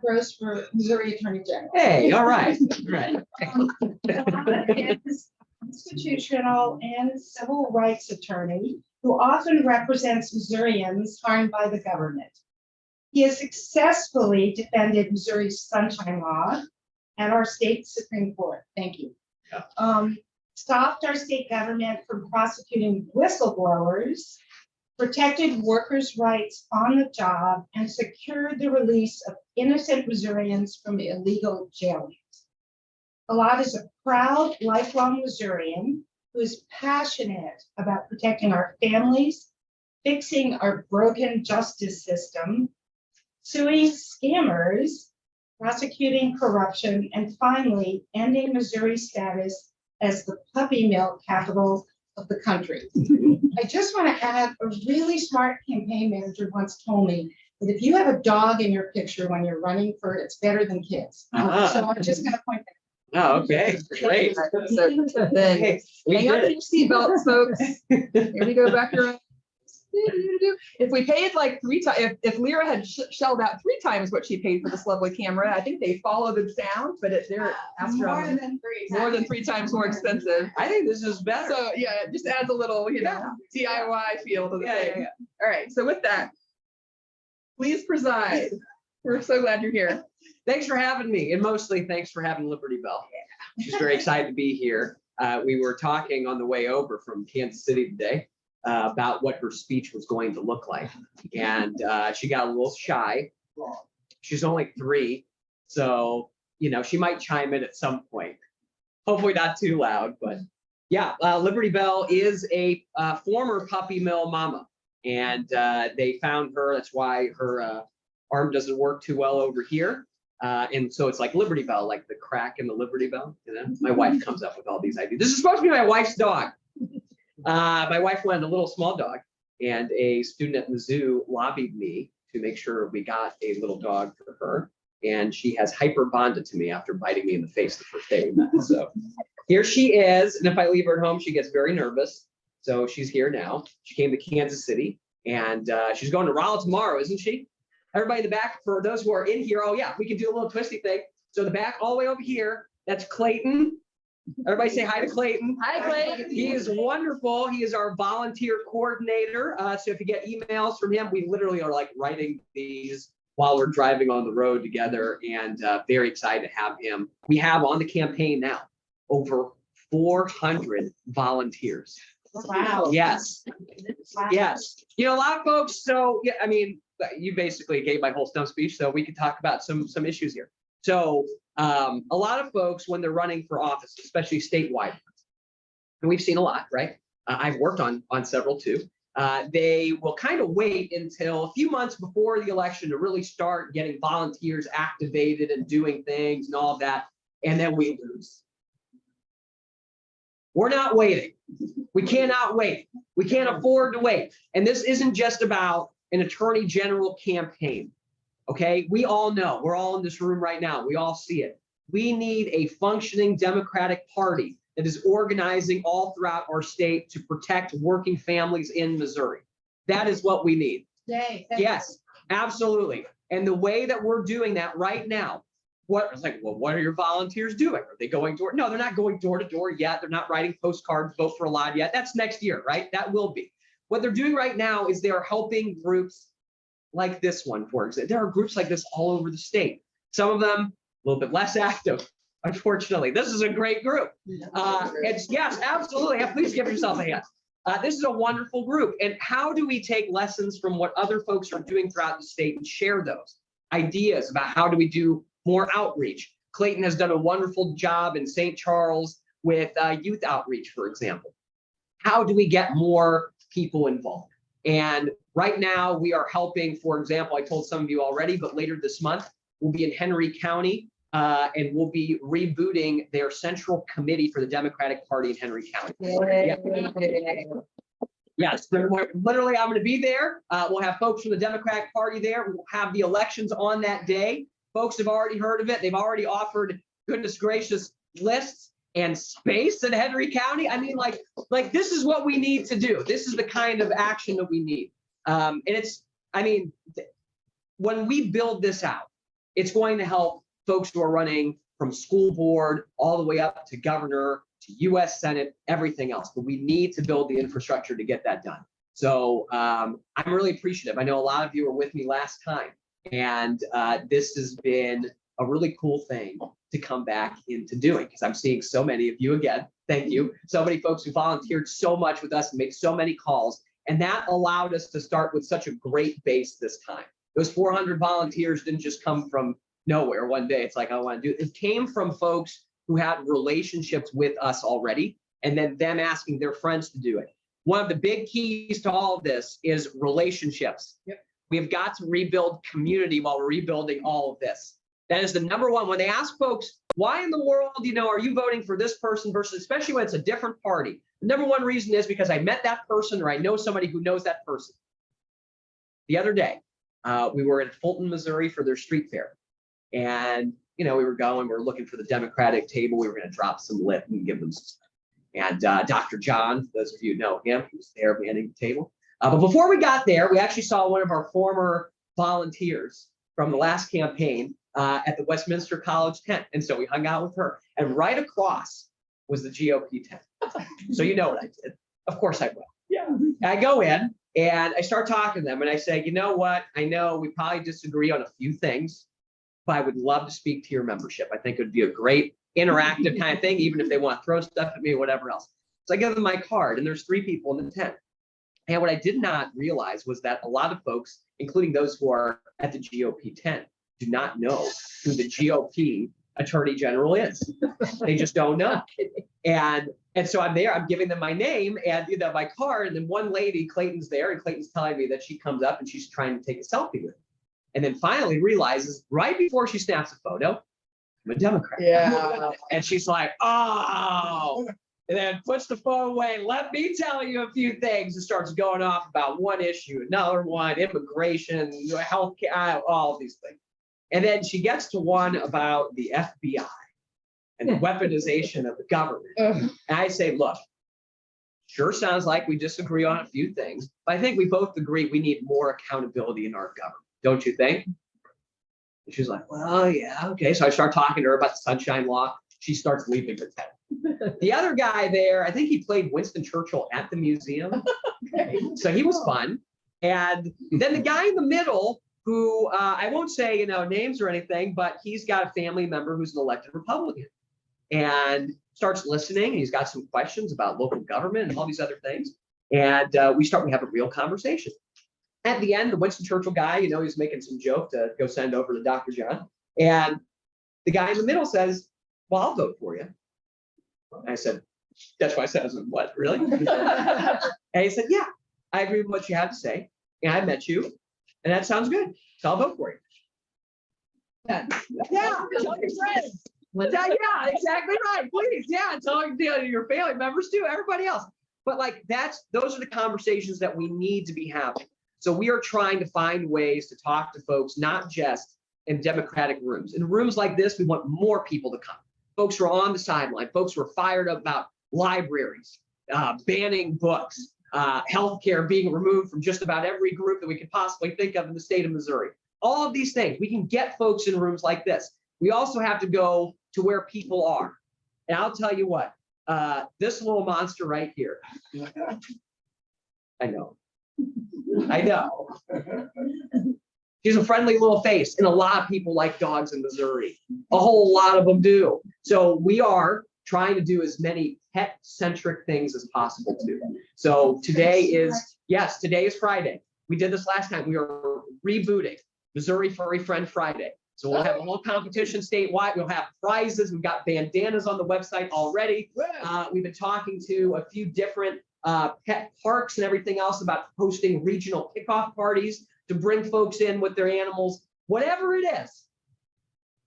Gross for Missouri Attorney General. Hey, all right, right. Elad is a constitutional and civil rights attorney who often represents Missourians harmed by the government. He has successfully defended Missouri's Sunshine Law and our state Supreme Court. Thank you. Yeah. Stopped our state government from prosecuting whistleblowers, protected workers' rights on the job, and secured the release of innocent Missourians from illegal jailings. Elad is a proud, lifelong Missourian who is passionate about protecting our families, fixing our broken justice system, suing scammers, prosecuting corruption, and finally ending Missouri's status as the puppy mill capital of the country. I just want to add, a really smart campaign manager once told me that if you have a dog in your picture when you're running for it, it's better than kids. So I'm just going to point that Oh, okay, great. Hey, We hang on did to it. your seatbelts, folks. Here we go back around. If we paid like 3 times, if Lyra had shelled out 3 times what she paid for this lovely camera, I think they follow the sound, but they're more astronomical. than 3 Times more expensive. I think this is better. So yeah, it just adds a little, DIY feel to the thing. All right, so with that, please preside. We're so glad you're here. Thanks for having me, and mostly thanks for having Liberty Bell. She's very excited to be here. We were talking on the way over from Kansas City today about what her speech was going to look like, and she got a little shy. She's only 3, so she might chime in at some point. Hopefully not too loud, but yeah, Liberty Bell is a former puppy mill mama, and they found her. That's why her arm doesn't work too well over here. And so it's like Liberty Bell, like the crack in the Liberty Bell. My wife comes up with all these ideas. This is supposed to be my wife's dog. My wife wanted a little small dog, and a student at Mizzou lobbied me to make sure we got a little dog for her. And she has hyper bonded to me after biting me in the face the first day we met. So here she is. And if I leave her at home, she gets very nervous. So she's here now. She came to Kansas City, and she's going to Raleigh tomorrow, isn't she? Everybody in the back, for those who are in here, oh yeah, we can do a little twisty thing. So the back all the way over here, that's Clayton. Everybody say hi to Clayton. Hi, Clayton. He is wonderful. He is our volunteer coordinator. So if you get emails from him, we literally are like writing these while we're driving on the road together, and very excited to have him. We have on the campaign now over 400 volunteers. Wow. Yes. Wow. Yes. A lot of folks, so yeah, I mean, you basically gave my whole stump speech, so we could talk about some issues here. So a lot of folks, when they're running for office, especially statewide, and we've seen a lot, right? I've worked on several too. They will kind of wait until a few months before the election to really start getting volunteers activated and doing things and all of that, and then we lose. We're not waiting. We cannot wait. We can't afford to wait. And this isn't just about an attorney general campaign. Okay, we all know, we're all in this room right now. We all see it. We need a functioning Democratic Party that is organizing all throughout our state to protect working families in Missouri. That is what we need. Yay. Yes, absolutely. And the way that we're doing that right now, what are your volunteers doing? Are they going door? No, they're not going door to door yet. They're not writing postcards, vote for Elad yet. That's next year, right? That will be. What they're doing right now is they're helping groups like this one, for example. There are groups like this all over the state. Some of them a little bit less active, unfortunately. This is a great group. Yes, absolutely. Please give yourself a hand. This is a wonderful group. And how do we take lessons from what other folks are doing throughout the state and share those ideas about how do we do more outreach? Clayton has done a wonderful job in St. Charles with youth outreach, for example. How do we get more people involved? And right now we are helping, for example, I told some of you already, but later this month, we'll be in Henry County and we'll be rebooting their central committee for the Democratic Party in Henry County. Yeah. Yes, literally I'm going to be there. We'll have folks from the Democratic Party there. We'll have the elections on that day. Folks have already heard of it. They've already offered, goodness gracious, lists and space in Henry County. I mean, like this is what we need to do. This is the kind of action that we need. And it's, I mean, when we build this out, It's going to help folks who are running from school board all the way up to governor, to US Senate, everything else. But we need to build the infrastructure to get that done. So I'm really appreciative. I know a lot of you were with me last time, and this has been a really cool thing to come back into doing, because I'm seeing so many of you again. Thank you. So many folks who volunteered so much with us and made so many calls. And that allowed us to start with such a great base this time. Those 400 volunteers didn't just come from nowhere one day. It's like, I want to do it. It came from folks who had relationships with us already, and then them asking their friends to do it. One of the big keys to all of this is relationships. Yep. We've got to rebuild community while we're rebuilding all of this. That is the number one. When they ask folks, why in the world, are you voting for this person versus, especially when it's a different party? The number one reason is because I met that person or I know somebody who knows that person. The other day, we were in Fulton, Missouri for their street fair. And, we were looking for the Democratic table. We were going to drop some lip and give them some stuff. And Dr. John, those of you who know him, he was there manning the table. But before we got there, we actually saw one of our former volunteers from the last campaign at the Westminster College tent. And so we hung out with her. And right across was the GOP tent. So you know what I did. Of course I will. Yeah. I go in and I start talking to them and I say, you know what? I know we probably disagree on a few things, but I would love to speak to your membership. I think it would be a great interactive kind of thing, even if they want to throw stuff at me or whatever else. So I give them my card and there's 3 people in the tent. And what I did not realize was that a lot of folks, including those who are at the GOP tent, do not know who the GOP Attorney General is. They just don't know. And so I'm there, I'm giving them my name and my card, and then one lady, Clayton's there, and Clayton's telling me that she comes up and she's trying to take a selfie with me. And then finally realizes right before she snaps a photo, I'm a Democrat. Yeah. And she's like, oh, and then puts the phone away. Let me tell you a few things. And starts going off about one issue, another one, immigration, healthcare, all of these things. And then she gets to one about the FBI and the weaponization of the government. And I say, look, sure sounds like we disagree on a few things, but I think we both agree we need more accountability in our government. Don't you think? And she's like, well, yeah, okay. So I start talking to her about the Sunshine Law. She starts leaving the tent. The other guy there, I think he played Winston Churchill at the museum. Okay. So he was fun. And then the guy in the middle, who I won't say, names or anything, but he's got a family member who's an elected Republican and starts listening. And he's got some questions about local government and all these other things. And we have a real conversation. At the end, the Winston Churchill guy, he's making some joke to go send over to Dr. John. And the guy in the middle says, well, I'll vote for you. And I said, that's why I said, what, really? And he said, yeah, I agree with what you have to say. And I met you. And that sounds good. So I'll vote for you. Yeah, tell your friends. Yeah, exactly right. Please, yeah, tell your family members too, everybody else. But those are the conversations that we need to be having. So we are trying to find ways to talk to folks, not just in Democratic rooms. In rooms like this, we want more people to come. Folks who are on the sideline, folks who are fired up about libraries, banning books, healthcare being removed from just about every group that we could possibly think of in the state of Missouri. All of these things, we can get folks in rooms like this. We also have to go to where people are. And I'll tell you what, this little monster right here. I know. She's a friendly little face, and a lot of people like dogs in Missouri. A whole lot of them do. So we are trying to do as many pet-centric things as possible too. So today is Friday. We did this last time. We are rebooting Missouri Furry Friend Friday. So we'll have a whole competition statewide. We'll have prizes. We've got bandanas on the website already. We've been talking to a few different pet parks and everything else about hosting regional kickoff parties to bring folks in with their animals, whatever it is.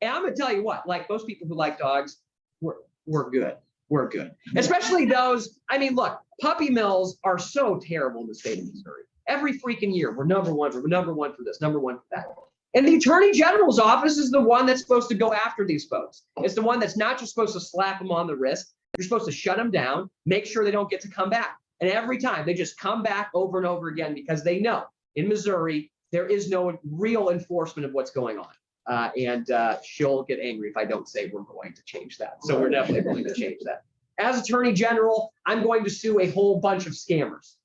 And I'm gonna tell you what, like most people who like dogs, we're good. We're good. Especially those, look, puppy mills are so terrible in the state of Missouri. Every freaking year, we're number one for this, number one for that. And the Attorney General's office is the one that's supposed to go after these folks. It's the one that's not just supposed to slap them on the wrist. You're supposed to shut them down, make sure they don't get to come back. And every time they just come back over and over again because they know in Missouri, there is no real enforcement of what's going on. And she'll get angry if I don't say we're going to change that. So we're definitely going to change that. As Attorney General, I'm going to sue a whole bunch of scammers,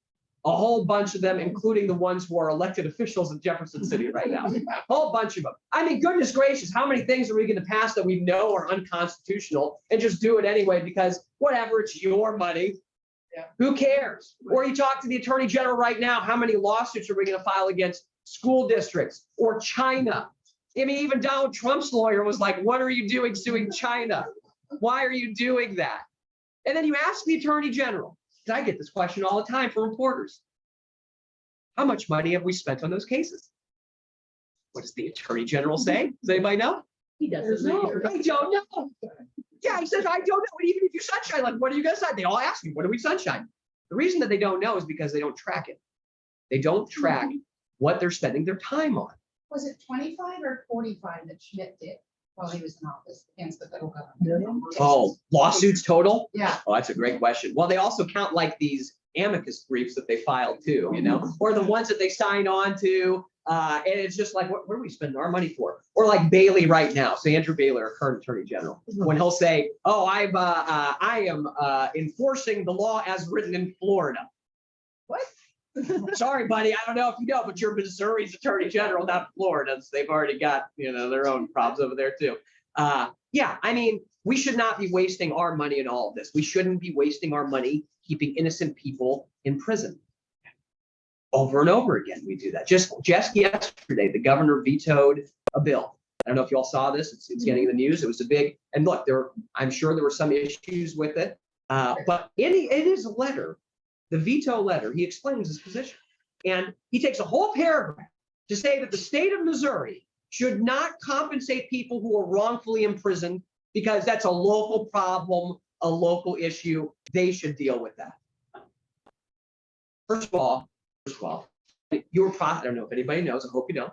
a whole bunch of them, including the ones who are elected officials in Jefferson City right now. A whole bunch of them. I mean, goodness gracious, how many things are we going to pass that we know are unconstitutional and just do it anyway because whatever, it's your money. Yeah. Who cares? Or you talk to the Attorney General right now, how many lawsuits are we going to file against school districts or China? I mean, even Donald Trump's lawyer was like, what are you doing suing China? Why are you doing that? And then you ask the Attorney General, because I get this question all the time from reporters. How much money have we spent on those cases? What does the Attorney General say? Does anybody know? He doesn't know. I don't know. Yeah, he says, I don't know. And even if you sunshine, like, what are you going to say? They all ask me, what do we sunshine? The reason that they don't know is because they don't track it. They don't track what they're spending their time on. Was it 25 or 45 that Schmidt did while he was in office against the federal government? Oh, lawsuits total? Yeah. Oh, that's a great question. Well, they also count like these amicus briefs that they filed too, you know, or the ones that they sign on to. And it's just like, what are we spending our money for? Or like Bailey right now. So Andrew Bailey, our current Attorney General, when he'll say, oh, I am enforcing the law as written in Florida. What? Sorry, buddy. I don't know if you know, but you're Missouri's Attorney General, not Florida's. They've already got, you know, their own problems over there too. Yeah, I mean, we should not be wasting our money in all of this. We shouldn't be wasting our money keeping innocent people in prison. Over and over again, we do that. Just yesterday, the governor vetoed a bill. I don't know if you all saw this. It's getting in the news. It was a big, and look, I'm sure there were some issues with it, but in his letter, the veto letter, he explains his position. And he takes a whole paragraph to say that the state of Missouri should not compensate people who are wrongfully imprisoned because that's a local problem, a local issue. They should deal with that. First of all, I don't know if anybody knows, I hope you don't.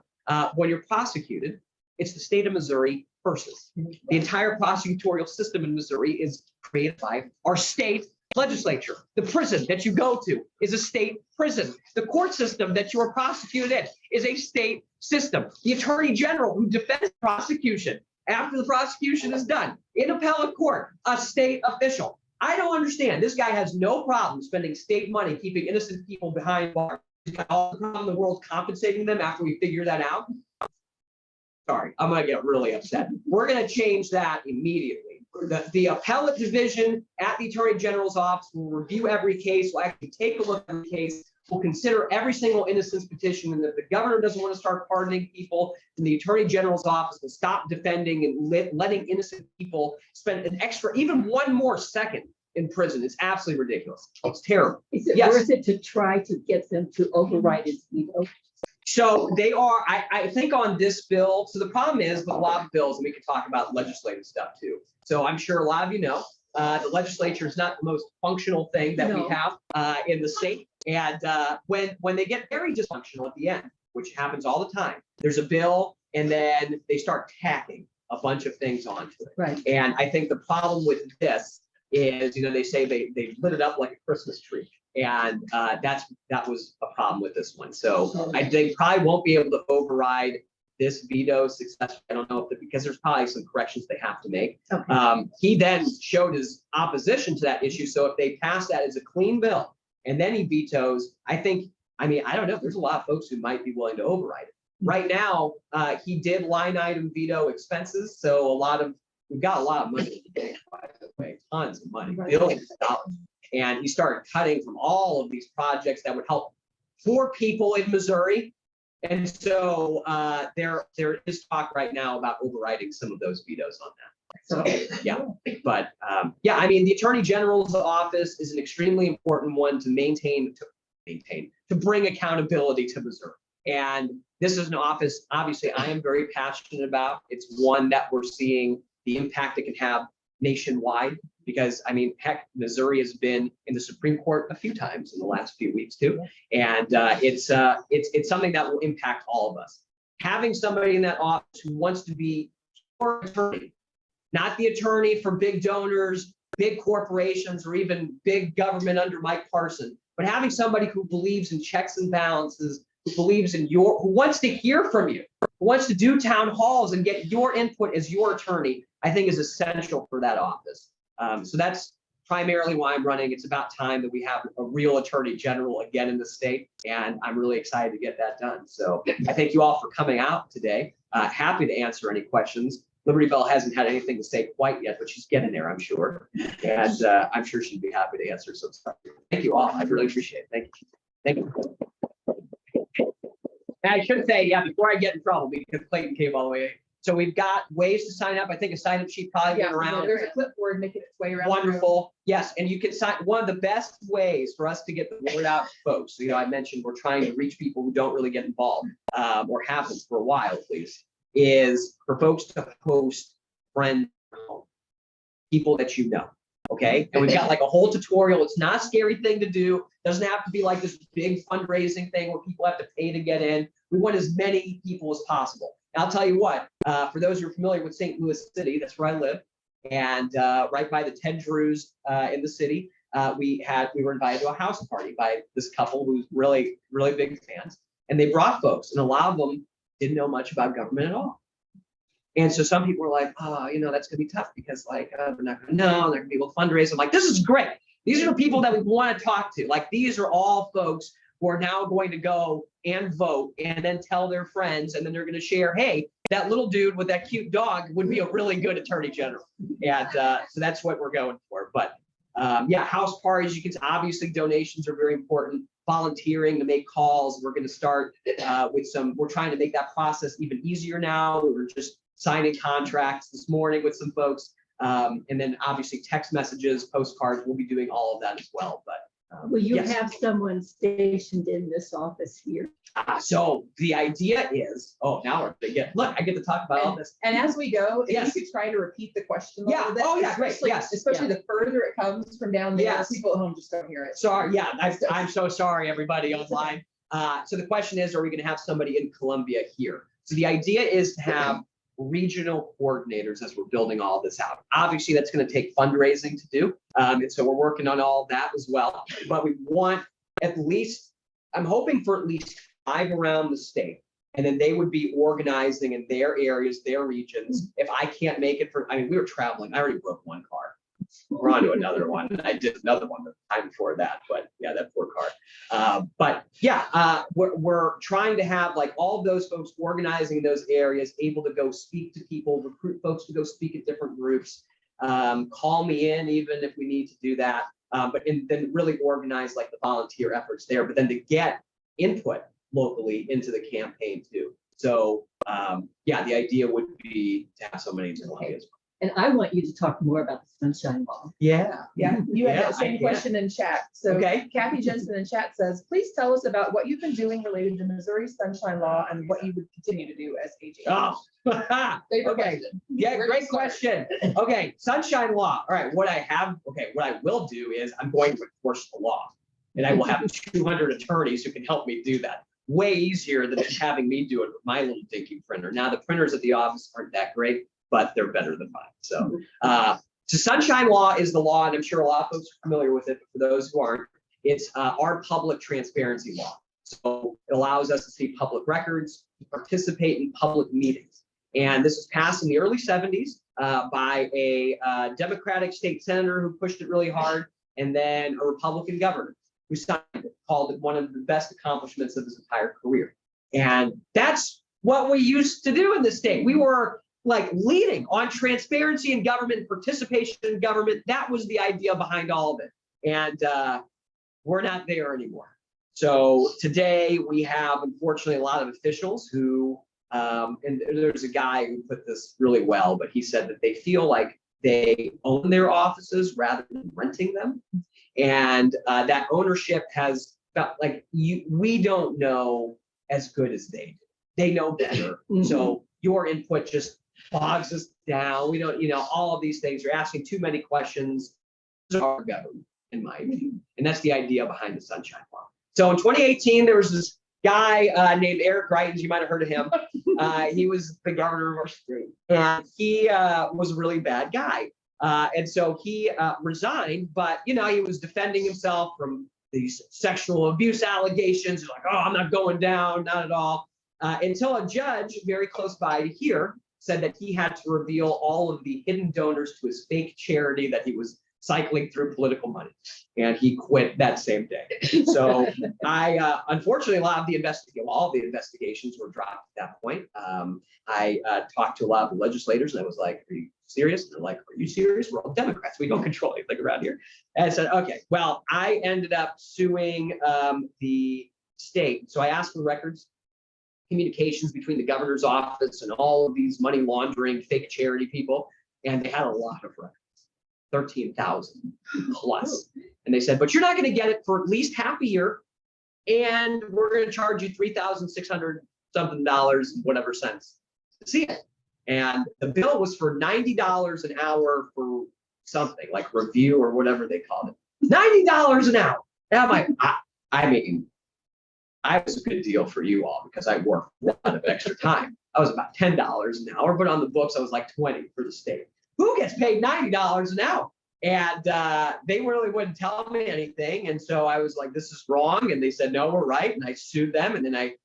When you're prosecuted, it's the state of Missouri versus. The entire prosecutorial system in Missouri is created by our state legislature. The prison that you go to is a state prison. The court system that you are prosecuted in is a state system. The Attorney General who defends prosecution after the prosecution is done in appellate court, a state official. I don't understand. This guy has no problem spending state money keeping innocent people behind bars. He's got all the problem in the world compensating them after we figure that out. Sorry, I'm going to get really upset. We're going to change that immediately. The appellate division at the Attorney General's office will review every case, will actually take a look at every case, will consider every single innocence petition, and if the governor doesn't want to start pardoning people, then the Attorney General's office will stop defending and letting innocent people spend an extra, even one more second in prison. It's absolutely ridiculous. It's terrible. Is it Yes. worth it to try to get them to override his veto? So they are, I think on this bill, so the problem is with a lot of bills, and we can talk about legislative stuff too. So I'm sure a lot of you know, the legislature is not the most functional thing that we have in the state. And when they get very dysfunctional at the end, which happens all the time, there's a bill and then they start tacking a bunch of things onto it. Right. And I think the problem with this is, they say they lit it up like a Christmas tree. And that was a problem with this one. So they probably won't be able to override this veto successfully. I don't know because there's probably some corrections they have to make. Okay. He then showed his opposition to that issue. So if they pass that as a clean bill and then he vetoes, I don't know. There's a lot of folks who might be willing to override it. Right now, he did line item veto expenses. So we've got a lot of money, by the way, tons of money, billions of dollars. And he started cutting from all of these projects that would help poor people in Missouri. And so there is talk right now about overriding some of those vetoes on that. So yeah, but the Attorney General's office is an extremely important one to bring accountability to Missouri. And this is an office, obviously, I am very passionate about. It's one that we're seeing the impact it can have nationwide, because heck, Missouri has been in the Supreme Court a few times in the last few weeks too, and it's something that will impact all of us. Having somebody in that office who wants to be your attorney, not the attorney for big donors, big corporations, or even big government under Mike Parson, but having somebody who believes in checks and balances, who believes in who wants to hear from you, who wants to do town halls and get your input as your attorney, I think is essential for that office. So that's primarily why I'm running. It's about time that we have a real attorney general again in the state, and I'm really excited to get that done. So I thank you all for coming out today. Happy to answer any questions. Liberty Bell hasn't had anything to say quite yet, but she's getting there, I'm sure. And I'm sure she'd be happy to answer. So thank you all. I really appreciate it. Thank you. Thank you. And I should say, yeah, before I get in trouble, because Clayton came all the way. So we've got ways to sign up. I think a sign up sheet probably been around. There's a clipboard making its way around. Wonderful. Yes. And you can sign. One of the best ways for us to get the word out to folks. You know, I mentioned we're trying to reach people who don't really get involved or haven't for a while, at least, is for folks to post friends, people that you know. Okay. And we've got like a whole tutorial. It's not a scary thing to do. Doesn't have to be like this big fundraising thing where people have to pay to get in. We want as many people as possible. And I'll tell you what, for those who are familiar with St. Louis City, that's where I live. And right by the Ted Drews in the city, we were invited to a house party by this couple who's really, really big fans. And they brought folks, and a lot of them didn't know much about government at all. And so some people were like, oh, you know, that's gonna be tough because like, they're not gonna know, they're gonna be able to fundraise. I'm like, this is great. These are the people that we want to talk to. Like, these are all folks who are now going to go and vote and then tell their friends, and then they're going to share, hey, that little dude with that cute dog would be a really good attorney general. And so that's what we're going for. But yeah, house parties, you can obviously donations are very important. Volunteering to make calls. We're going to start with we're trying to make that process even easier now. We were just signing contracts this morning with some folks. And then obviously text messages, postcards, we'll be doing all of that as well. But Will you yes. have someone stationed in this office here? So the idea is, now we're gonna look, I get to talk about all this. And as we go, if Yes. you could try to repeat the question a Yeah. little bit. Oh, yeah, great. Especially- Yes. Especially the further it comes from down there, Yes. people at home just don't hear it. Sorry, yeah, I'm so sorry, everybody online. So the question is, are we gonna have somebody in Columbia here? So the idea is to have regional coordinators as we're building all this out. Obviously, that's going to take fundraising to do. And so we're working on all of that as well. But we want at least, I'm hoping for at least 5 around the state. And then they would be organizing in their areas, their regions. If I can't make it we were traveling. I already broke one car. We're on to another one. And I did another one the time before that. But yeah, that poor car. But yeah, we're trying to have like all of those folks organizing in those areas, able to go speak to people, recruit folks to go speak at different groups, call me in even if we need to do that. Then really organize like the volunteer efforts there, but then to get input locally into the campaign too. So yeah, the idea would be to have somebody in Columbia as well. And I want you to talk more about the Sunshine Law. Yeah. Yeah, you had Yeah, that same I- question in chat. So Okay. Kathy Jensen in chat says, please tell us about what you've been doing related to Missouri Sunshine Law and what you would continue to do as AG. Oh. Favorite Okay. question. Yeah, Where do great you start? question. Okay, Sunshine Law. All right, what I will do is I'm going to enforce the law. And I will have 200 attorneys who can help me do that. Way easier than just having me do it with my little dinky printer. Now the printers at the office aren't that great, but they're better than mine. So Sunshine Law is the law, and I'm sure a lot of folks are familiar with it, but for those who aren't, it's our public transparency law. So it allows us to see public records, participate in public meetings. And this was passed in the early 70s by a Democratic state senator who pushed it really hard, and then a Republican governor who signed it, called it one of the best accomplishments of his entire career. And that's what we used to do in the state. We were like leading on transparency in government, participation in government. That was the idea behind all of it. And we're not there anymore. So today we have, unfortunately, a lot of officials who, and there's a guy who put this really well, but he said that they feel like they own their offices rather than renting them. And that ownership has felt like we don't know as good as they do. They know better. So your input just bogs us down. We don't, all of these things. You're asking too many questions. This is our government, in my opinion. And that's the idea behind the Sunshine Law. So in 2018, there was this guy named Eric Greitens. You might have heard of him. He was the governor of our state. And he was a really bad guy. And so he resigned, but he was defending himself from these sexual abuse allegations. He's like, oh, I'm not going down, not at all. Until a judge very close by here said that he had to reveal all of the hidden donors to his fake charity that he was cycling through political money. And he quit that same day. So I, unfortunately, all the investigations were dropped at that point. I talked to a lot of the legislators and I was like, are you serious? And they're like, are you serious? We're all Democrats. We don't control anything around here. And I said, okay, well, I ended up suing the state. So I asked for records, communications between the governor's office and all of these money laundering fake charity people. And they had a lot of records, 13,000 plus. And they said, but you're not going to get it for at least half a year. And we're going to charge you $3,600 something dollars, whatever cents to see it. And the bill was for $90 an hour for something like review or whatever they called it. $90 an hour. And I'm like, I mean, I was a good deal for you all because I worked a lot of extra time. I was about $10 an hour, but on the books, I was like 20 for the state. Who gets paid $90 an hour? And they really wouldn't tell me anything. And so I was like, this is wrong. And they said, no, we're right. And I sued them. And then the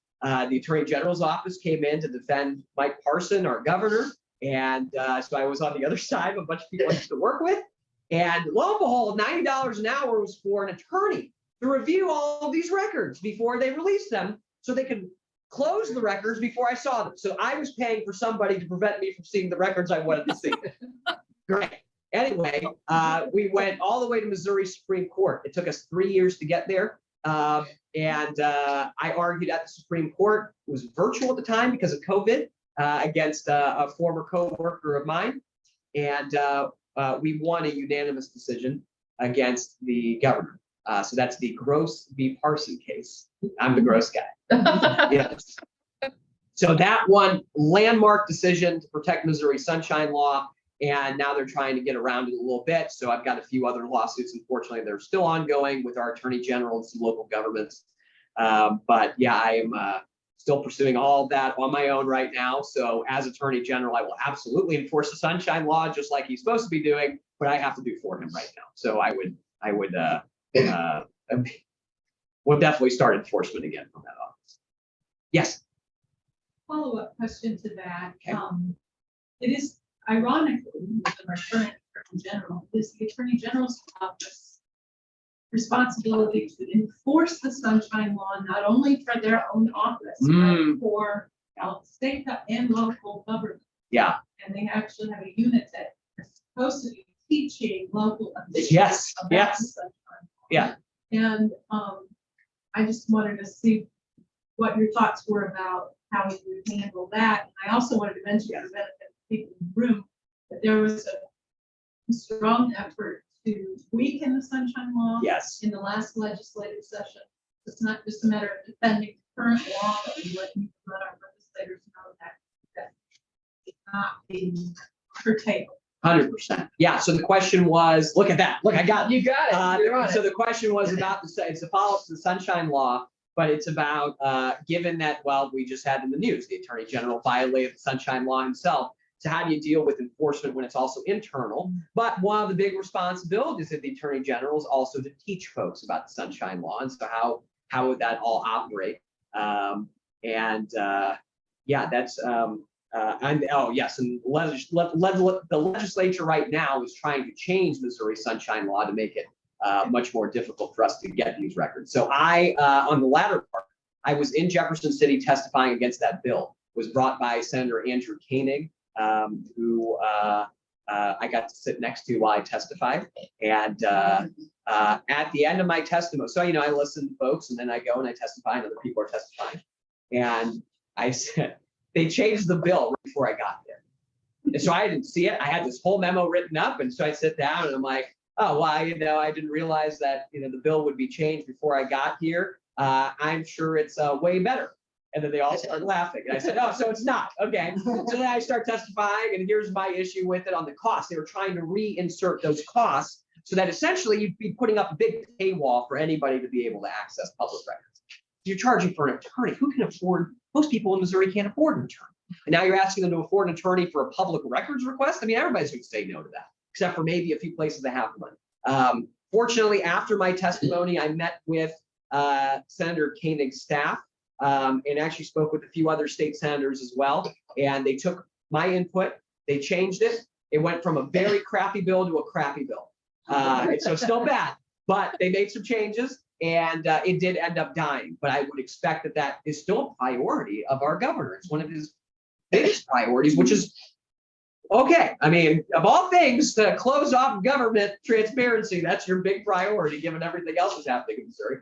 Attorney General's office came in to defend Mike Parson, our governor. And so I was on the other side of a bunch of people I used to work with. And lo and behold, $90 an hour was for an attorney to review all these records before they released them so they could close the records before I saw them. So I was paying for somebody to prevent me from seeing the records I wanted to see. Great. Anyway, we went all the way to Missouri Supreme Court. It took us 3 years to get there. And I argued at the Supreme Court. It was virtual at the time because of COVID against a former co-worker of mine. And we won a unanimous decision against the governor. So that's the Gross v. Parson case. I'm the Gross guy. Yes. So that one landmark decision to protect Missouri Sunshine Law. And now they're trying to get around it a little bit. So I've got a few other lawsuits. Unfortunately, they're still ongoing with our attorney general and some local governments. But yeah, I am still pursuing all of that on my own right now. So as attorney general, I will absolutely enforce the Sunshine Law just like he's supposed to be doing, but I have to do for him right now. So I would we'll definitely start enforcement again from that office. Yes. Follow-up question to that. Okay. It is ironically with our current attorney general, is the attorney general's office responsibility to enforce the Sunshine Law, not only for their own office, but for state and local government. Yeah. And they actually have a unit that is supposed to be teaching local officials Yes. about Yes. the Sunshine Law. Yeah. And I just wanted to see what your thoughts were about how you would handle that. And I also wanted to mention for the benefit of people in the room that there was a strong effort to weaken the Sunshine Law Yes. in the last legislative session. It's not just a matter of defending the current law, but we let our legislators know that it's not being curtailed. 100%. Yeah. So the question was, look at that. Look, I got it. You got it. You're on So it. the question was about it's a follow-up to the Sunshine Law, but it's about given that, well, we just had in the news, the Attorney General violated the Sunshine Law himself. So how do you deal with enforcement when it's also internal? But one of the big responsibilities of the Attorney General is also to teach folks about the Sunshine Law. And so how would that all operate? Yeah, that's and oh yes, and the legislature right now is trying to change Missouri Sunshine Law to make it much more difficult for us to get these records. So I, on the latter part, I was in Jefferson City testifying against that bill. It was brought by Senator Andrew Koenig, who I got to sit next to while I testified. And at the end of my testimony, so I listen to folks, and then I go and I testify, and other people are testifying. And I said, they changed the bill right before I got there. And so I didn't see it. I had this whole memo written up. And so I sit down and I'm like, oh, well, I didn't realize that, the bill would be changed before I got here. I'm sure it's way better. And then they all started laughing. And I said, oh, so it's not. Okay. So then I start testifying, and here's my issue with it on the cost. They were trying to reinsert those costs so that essentially you'd be putting up a big paywall for anybody to be able to access public records. You're charging for an attorney. Who can afford? Most people in Missouri can't afford an attorney. And now you're asking them to afford an attorney for a public records request. I mean, everybody's going to say no to that, except for maybe a few places that have money. Fortunately, after my testimony, I met with Senator Koenig's staff and actually spoke with a few other state senators as well. And they took my input, they changed it. It went from a very crappy bill to a crappy bill. So still bad, but they made some changes and it did end up dying. But I would expect that that is still a priority of our governor. It's one of his biggest priorities, which is okay. I mean, of all things, to close off government transparency, that's your big priority, given everything else that's happening in Missouri.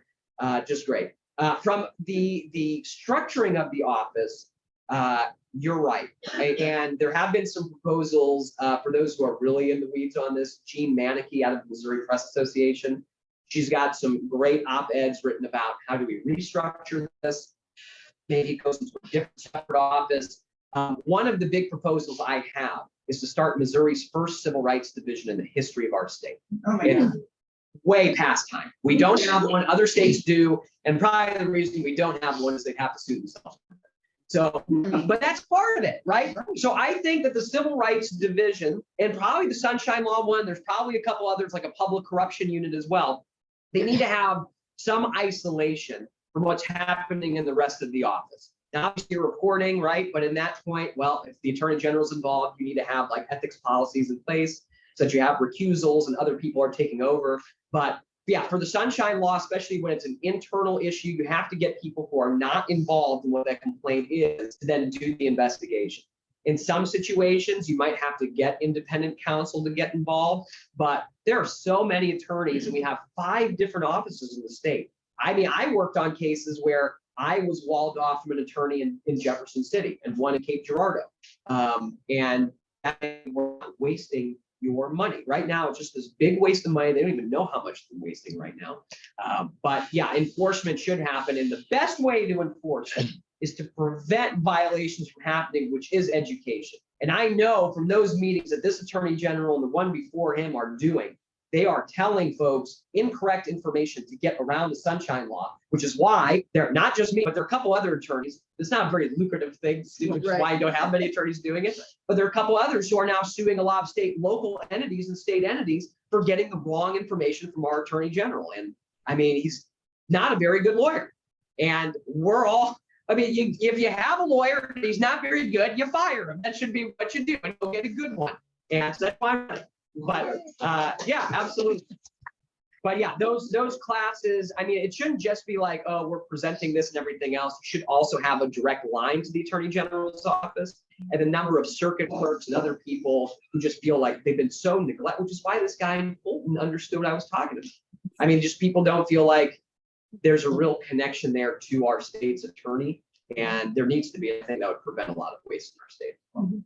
Just great. From the structuring of the office, you're right. And there have been some proposals for those who are really in the weeds on this. Jean Manicki out of the Missouri Press Association. She's got some great op-eds written about how do we restructure this. Maybe it goes into a different separate office. One of the big proposals I have is to start Missouri's first civil rights division in the history of our state. Oh my It's God. way past time. We don't have one, other states do, and probably the reason we don't have one is they have to sue themselves. So, but that's part of it, right? So I think that the civil rights division and probably the Sunshine Law one, there's probably a couple others like a public corruption unit as well. They need to have some isolation from what's happening in the rest of the office. Now, obviously you're reporting, right? But in that point, well, if the Attorney General's involved, you need to have like ethics policies in place so that you have recusals and other people are taking over. But yeah, for the Sunshine Law, especially when it's an internal issue, you have to get people who are not involved in what that complaint is to then do the investigation. In some situations, you might have to get independent counsel to get involved, but there are so many attorneys and we have 5 different offices in the state. I mean, I worked on cases where I was walled off from an attorney in Jefferson City and one in Cape Girardeau. And we're not wasting your money. Right now, it's just this big waste of money. They don't even know how much they're wasting right now. But yeah, enforcement should happen. And the best way to enforce it is to prevent violations from happening, which is education. And I know from those meetings that this Attorney General and the one before him are doing, they are telling folks incorrect information to get around the Sunshine Law, which is why they're not just me, but there are a couple other attorneys. It's not a very lucrative thing to do, which is why you don't have many attorneys doing it. But there are a couple others who are now suing a lot of local entities and state entities for getting the wrong information from our Attorney General. And I mean, he's not a very good lawyer. And we're all, I mean, if you have a lawyer and he's not very good, you fire him. That should be what you do, and you'll get a good one. And so that's fine. But yeah, absolutely. But yeah, those classes, I mean, it shouldn't just be like, oh, we're presenting this and everything else. You should also have a direct line to the Attorney General's office and the number of circuit clerks and other people who just feel like they've been so neglected, which is why this guy in Fulton understood what I was talking about. I mean, just people don't feel like there's a real connection there to our state's attorney, and there needs to be a thing that would prevent a lot of waste in our state.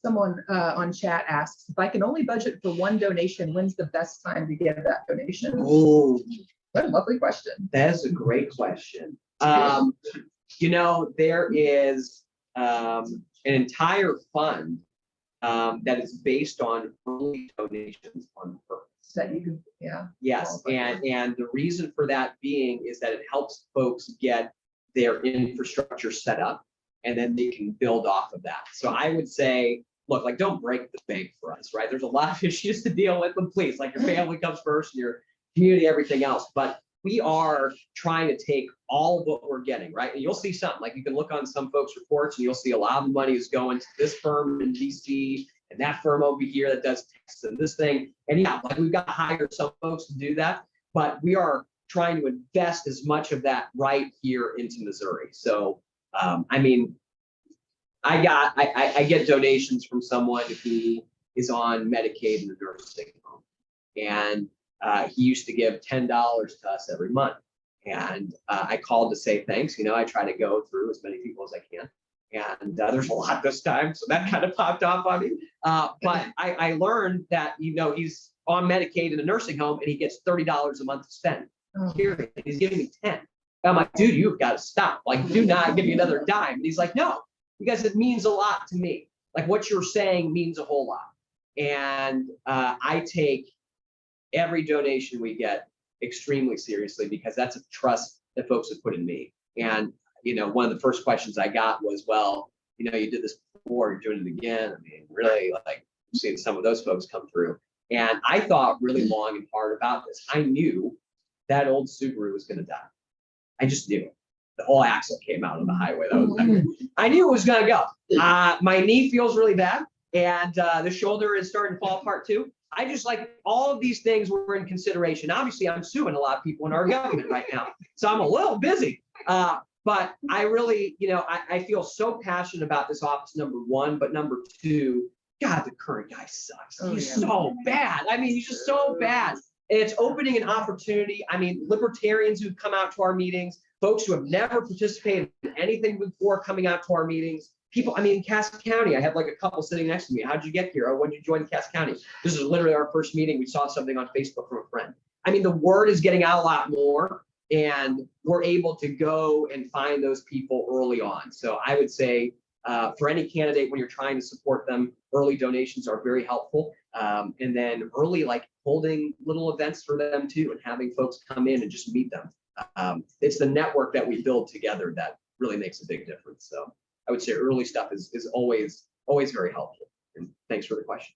Someone on chat asks, if I can only budget for one donation, when's the best time to give that donation? Oh, What a lovely question. that is a great question. You know, there is an entire fund that is based on early donations on purpose. That you can, yeah. Yes, and the reason for that being is that it helps folks get their infrastructure set up, and then they can build off of that. So I would say, look, like, don't break the bank for us, right? There's a lot of issues to deal with, but please, like, your family comes first, and your community, everything else. But we are trying to take all of what we're getting, right? And you'll see something, like, you can look on some folks' reports and you'll see a lot of the money is going to this firm in DC and that firm over here that does text and this thing. And yeah, like, we've got to hire some folks to do that, but we are trying to invest as much of that right here into Missouri. So, I mean, I get donations from someone who is on Medicaid in the nursing home, and he used to give $10 to us every month. And I called to say thanks. You know, I try to go through as many people as I can. And there's a lot this time, so that kind of popped off on me. But I learned that, you know, he's on Medicaid in a nursing home and he gets $30 a month to spend. Period. He's giving me 10. I'm like, dude, you've got to stop. Like, do not give me another dime. And he's like, no, because it means a lot to me. Like, what you're saying means a whole lot. And I take every donation we get extremely seriously, because that's a trust that folks have put in me. And, you know, one of the first questions I got was, well, you know, you did this before, you're doing it again. I mean, really, like, seeing some of those folks come through. And I thought really long and hard about this. I knew that old Subaru was going to die. I just knew it. The whole axle came out on the highway. I knew it was going to go. My knee feels really bad, and the shoulder is starting to fall apart too. I just like all of these things were in consideration. Obviously, I'm suing a lot of people in our government right now, so I'm a little busy. But I really, I feel so passionate about this office, number one, but number two, God, the current guy sucks. He's so bad. I mean, he's just so bad. And it's opening an opportunity. I mean, libertarians who come out to our meetings, folks who have never participated in anything before coming out to our meetings, people, I mean, in Cass County, I had like a couple sitting next to me. How'd you get here? Oh, when did you join Cass County? This is literally our first meeting. We saw something on Facebook from a friend. I mean, the word is getting out a lot more, and we're able to go and find those people early on. So I would say for any candidate, when you're trying to support them, early donations are very helpful. And then early, like holding little events for them too, and having folks come in and just meet them. It's the network that we build together that really makes a big difference. So I would say early stuff is always very helpful. And thanks for the question.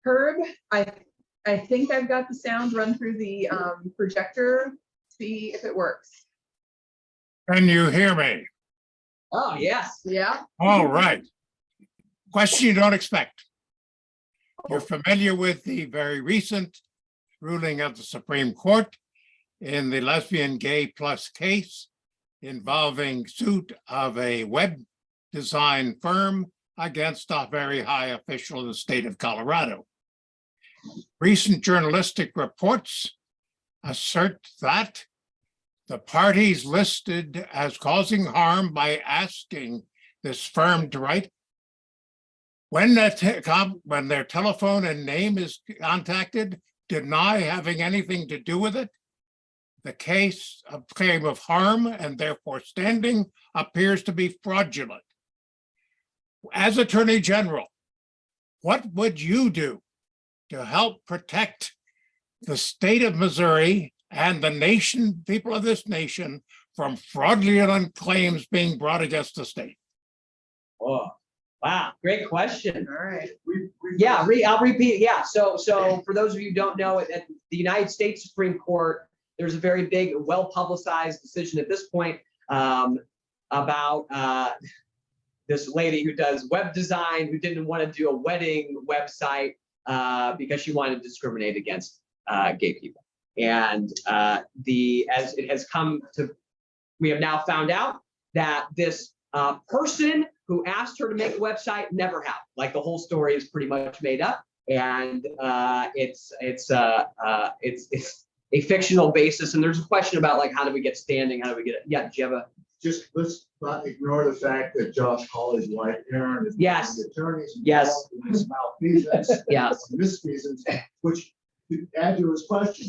Herb, I think I've got the sound run through the projector. See if it works. Can you hear me? Oh, yes. Yeah. All right. Question you don't expect. You're familiar with the very recent ruling of the Supreme Court in the lesbian gay plus case involving suit of a web design firm against a very high official in the state of Colorado. Recent journalistic reports assert that the parties listed as causing harm by asking this firm to write, when their telephone and name is contacted, deny having anything to do with it. The case of claim of harm and therefore standing appears to be fraudulent. As Attorney General, what would you do to help protect the state of Missouri and the nation, people of this nation, from fraudulent claims being brought against the state? Oh, wow. Great question. All right. Yeah, I'll repeat. Yeah. So for those of you who don't know, at the United States Supreme Court, there's a very big, well-publicized decision at this point about this lady who does web design, who didn't want to do a wedding website because she wanted to discriminate against gay people. And as it has come to, we have now found out that this person who asked her to make a website never happened. Like the whole story is pretty much made up, and it's a fictional basis. And there's a question about like, how do we get standing? How do we get it? Yeah, do you have a? Just let's not ignore the fact that Josh Hawley's wife, Erin, is Yes. the attorneys. Yes. involved in this malfeasance. Yes. Misfeasance, which to add to his question.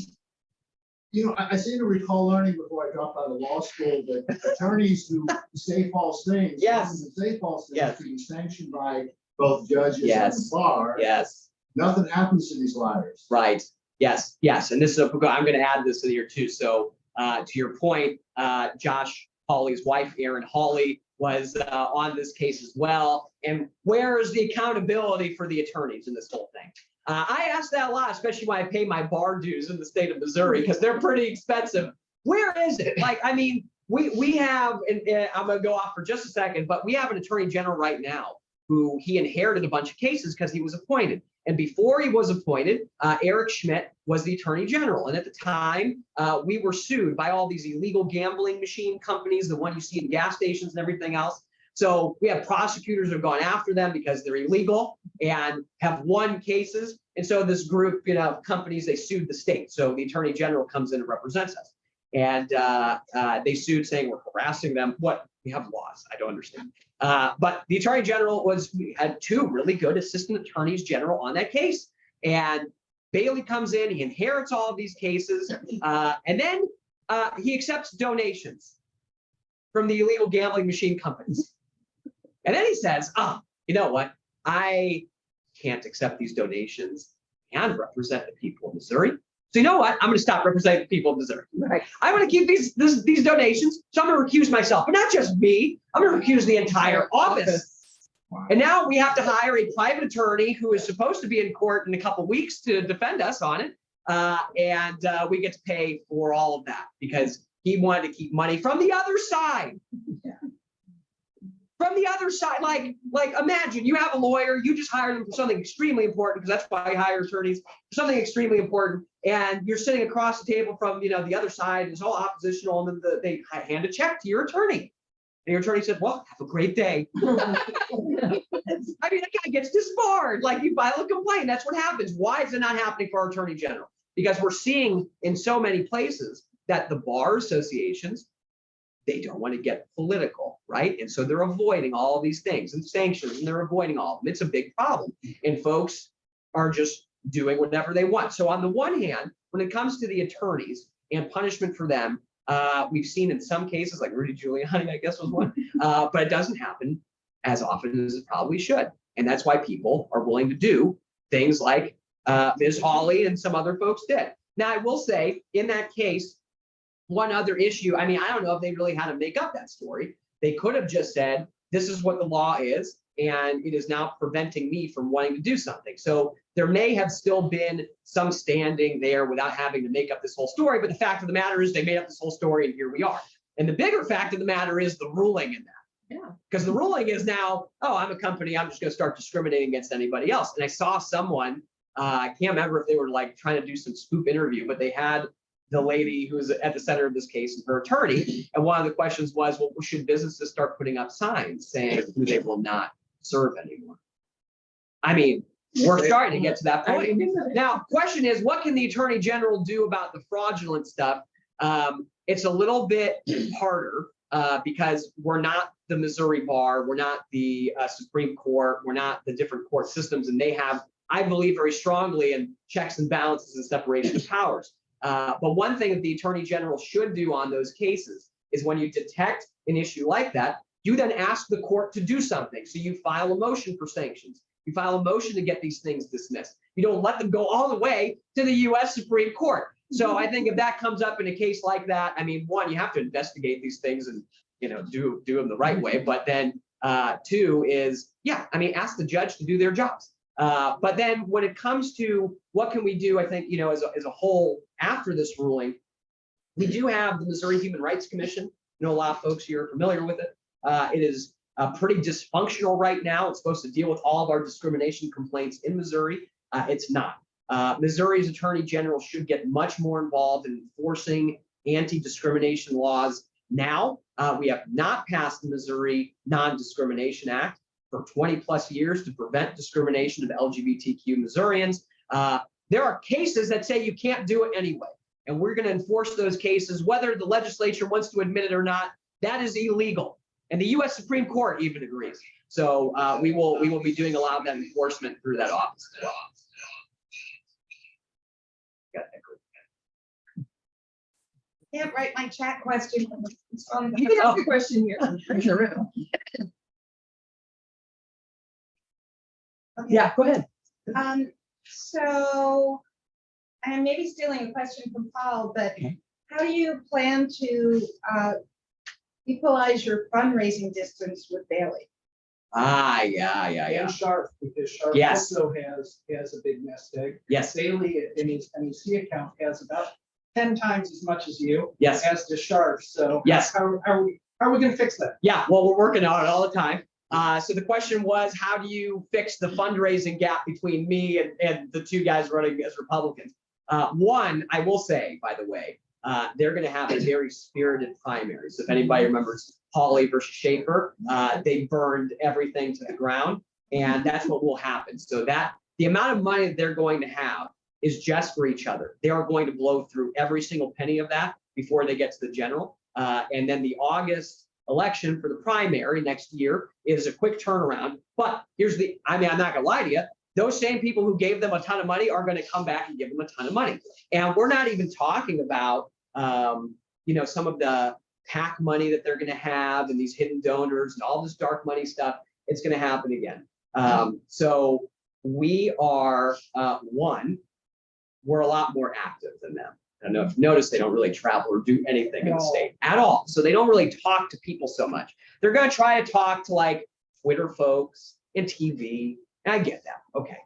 I seem to recall learning before I dropped out of law school that attorneys who say false things. Yes. Say false things Yes. to be sanctioned by both judges and Yes. the bar. Yes. Nothing happens to these liars. Right. Yes. Yes. And this is I'm going to add this in here too. So to your point, Josh Hawley's wife, Erin Hawley, was on this case as well. And where is the accountability for the attorneys in this whole thing? I ask that a lot, especially when I pay my bar dues in the state of Missouri, because they're pretty expensive. Where is it? Like, I mean, we have, and I'm going to go off for just a second, but we have an attorney general right now who he inherited a bunch of cases because he was appointed. And before he was appointed, Eric Schmidt was the attorney general. And at the time, we were sued by all these illegal gambling machine companies, the one you see in gas stations and everything else. So we have prosecutors who have gone after them because they're illegal and have won cases. And so this group, of companies, they sued the state. So the attorney general comes in and represents us. And they sued saying we're harassing them. What? We have laws. I don't understand. But the attorney general had two really good assistant attorneys general on that case. And Bailey comes in, he inherits all of these cases. And then he accepts donations from the illegal gambling machine companies. And then he says, you know what? I can't accept these donations and represent the people of Missouri. So you know what? I'm going to stop representing the people of Missouri. Right. I'm going to keep these donations. So I'm going to recuse myself, but not just me. I'm going to recuse the entire office. And now we have to hire a private attorney who is supposed to be in court in a couple weeks to defend us on it. And we get to pay for all of that because he wanted to keep money from the other side. From the other side, like imagine you have a lawyer, you just hired him for something extremely important, because that's why I hire attorneys for something extremely important, and you're sitting across the table from the other side, it's all oppositional, and then they hand a check to your attorney. And your attorney said, well, have a great day. I mean, that guy gets disbarred, like you file a complaint, that's what happens. Why is it not happening for our attorney general? Because we're seeing in so many places that the bar associations, they don't want to get political, right? And so they're avoiding all these things and sanctions, and they're avoiding all of them. It's a big problem. And folks are just doing whatever they want. So on the one hand, when it comes to the attorneys and punishment for them, we've seen in some cases, like Rudy Giuliani, I guess was one, but it doesn't happen as often as it probably should. And that's why people are willing to do things like Ms. Hawley and some other folks did. Now, I will say in that case, one other issue, I mean, I don't know if they really had to make up that story. They could have just said, this is what the law is, and it is now preventing me from wanting to do something. So there may have still been some standing there without having to make up this whole story. But the fact of the matter is they made up this whole story, and here we are. And the bigger fact of the matter is the ruling in that. Yeah. Because the ruling is now, oh, I'm a company, I'm just going to start discriminating against anybody else. And I saw someone, I can't remember if they were like trying to do some scoop interview, but they had the lady who was at the center of this case and her attorney. And one of the questions was, well, should businesses start putting up signs saying who they will not serve anymore? I mean, we're starting to get to that point. Now, question is, what can the attorney general do about the fraudulent stuff? It's a little bit harder because we're not the Missouri bar, we're not the Supreme Court, we're not the different court systems, and they have, I believe very strongly in checks and balances and separation of powers. But one thing that the attorney general should do on those cases is when you detect an issue like that, you then ask the court to do something. So you file a motion for sanctions. You file a motion to get these things dismissed. You don't let them go all the way to the U.S. Supreme Court. So I think if that comes up in a case like that, I mean, one, you have to investigate these things and do them the right way. But then two is, yeah, I mean, ask the judge to do their jobs. But then when it comes to what can we do, I think, as a whole after this ruling, we do have the Missouri Human Rights Commission. A lot of folks here are familiar with it. It is pretty dysfunctional right now. It's supposed to deal with all of our discrimination complaints in Missouri. It's not. Missouri's attorney general should get much more involved in enforcing anti-discrimination laws. Now, we have not passed the Missouri Non-Discrimination Act for 20 plus years to prevent discrimination of LGBTQ Missourians. There are cases that say you can't do it anyway, and we're going to enforce those cases, whether the legislature wants to admit it or not. That is illegal, and the U.S. Supreme Court even agrees. So we will be doing a lot of that enforcement through that office as well. Can't write my chat question. You can ask a question here. In the room. Okay. Yeah, go ahead. So, and maybe stealing a question from Paul, but how do you plan to equalize your fundraising distance with Bailey? Yeah. And Sharp, because Sharp Yes. also has a big nest egg. Yes. Bailey in his NEC account has about 10 times as much as you. Yes. As does Sharp. So Yes. how are we going to fix that? Yeah, well, we're working on it all the time. So the question was, how do you fix the fundraising gap between me and the two guys running as Republicans? One, I will say, by the way, they're going to have a very spirited primary. So if anybody remembers Hawley versus Schaefer, they burned everything to the ground, and that's what will happen. So that the amount of money that they're going to have is just for each other. They are going to blow through every single penny of that before they get to the general. And then the August election for the primary next year is a quick turnaround. But here's I'm not gonna lie to you, those same people who gave them a ton of money are going to come back and give them a ton of money. And we're not even talking about some of the PAC money that they're going to have and these hidden donors and all this dark money stuff. It's going to happen again. So we are we're a lot more active than them. I don't know if you notice, they don't really travel or do anything in the state at all. So they don't really talk to people so much. They're going to try to talk to like Twitter folks and TV. And I get that. Okay.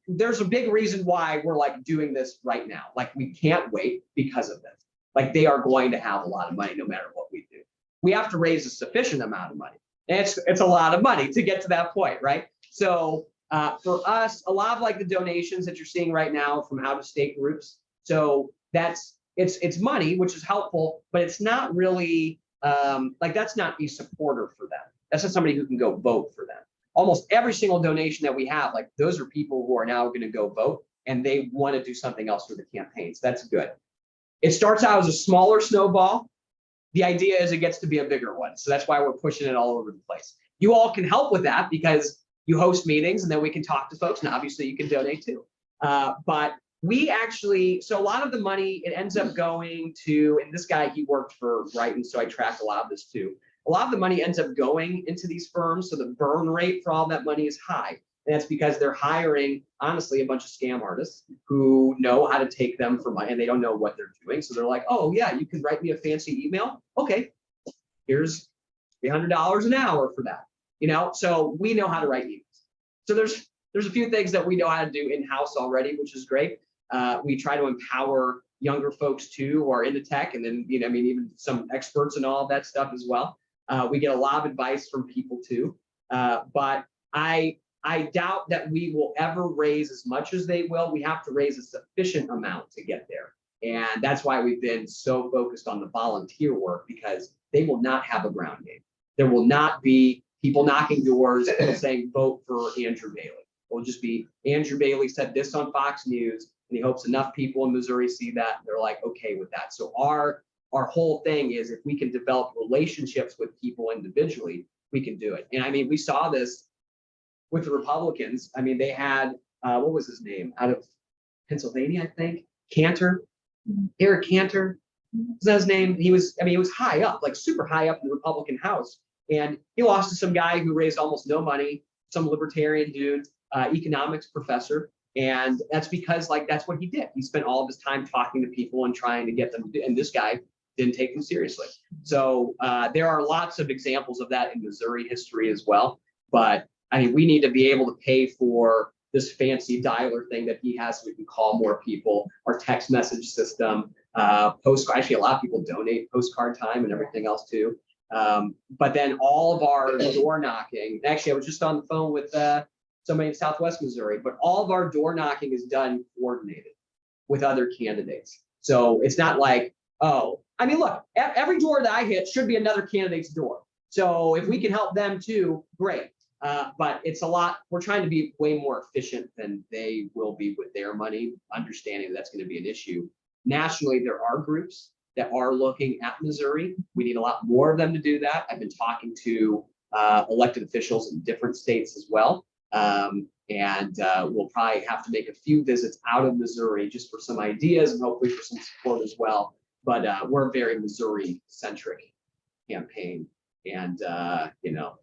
There's a big reason why we're like doing this right now. Like we can't wait because of this. Like they are going to have a lot of money no matter what we do. We have to raise a sufficient amount of money. And it's a lot of money to get to that point, right? So for us, a lot of like the donations that you're seeing right now from out of state groups. So it's money, which is helpful, but it's not really like that's not a supporter for them. That's not somebody who can go vote for them. Almost every single donation that we have, like those are people who are now going to go vote and they want to do something else for the campaign. So that's good. It starts out as a smaller snowball. The idea is it gets to be a bigger one. So that's why we're pushing it all over the place. You all can help with that because you host meetings and then we can talk to folks and obviously you can donate too. But we actually, so a lot of the money, it ends up going to, and this guy, he worked for Brighton, so I track a lot of this too. A lot of the money ends up going into these firms. So the burn rate for all that money is high. And that's because they're hiring, honestly, a bunch of scam artists who know how to take them for money and they don't know what they're doing. So they're like, oh yeah, you can write me a fancy email. Okay, here's $300 an hour for that. You know, so we know how to write emails. So there's a few things that we know how to do in-house already, which is great. We try to empower younger folks too, who are into tech, and then, you know, I mean, even some experts and all of that stuff as well. We get a lot of advice from people too, but I doubt that we will ever raise as much as they will. We have to raise a sufficient amount to get there. And that's why we've been so focused on the volunteer work, because they will not have a ground game. There will not be people knocking doors and saying, vote for Andrew Bailey. It will just be, Andrew Bailey said this on Fox News, and he hopes enough people in Missouri see that. They're like, okay with that. So our whole thing is if we can develop relationships with people individually, we can do it. And I mean, we saw this with the Republicans. I mean, they had, what was his name? Out of Pennsylvania, I think, Cantor, Eric Cantor, is that his name? He was high up, like super high up in the Republican House. And he lost to some guy who raised almost no money, some libertarian dude, economics professor. And that's because like, that's what he did. He spent all of his time talking to people and trying to get them to do, and this guy didn't take them seriously. So there are lots of examples of that in Missouri history as well. But I mean, we need to be able to pay for this fancy dialer thing that he has so we can call more people, our text message system, postcard. Actually, a lot of people donate postcard time and everything else too. But then all of our door knocking, actually, I was just on the phone with somebody in Southwest Missouri, but all of our door knocking is done coordinated with other candidates. So it's not like, oh, I mean, look, every door that I hit should be another candidate's door. So if we can help them too, great. But it's a lot, we're trying to be way more efficient than they will be with their money, understanding that's going to be an issue. Nationally, there are groups that are looking at Missouri. We need a lot more of them to do that. I've been talking to elected officials in different states as well. We'll probably have to make a few visits out of Missouri just for some ideas and hopefully for some support as well. But we're a very Missouri-centric campaign. And,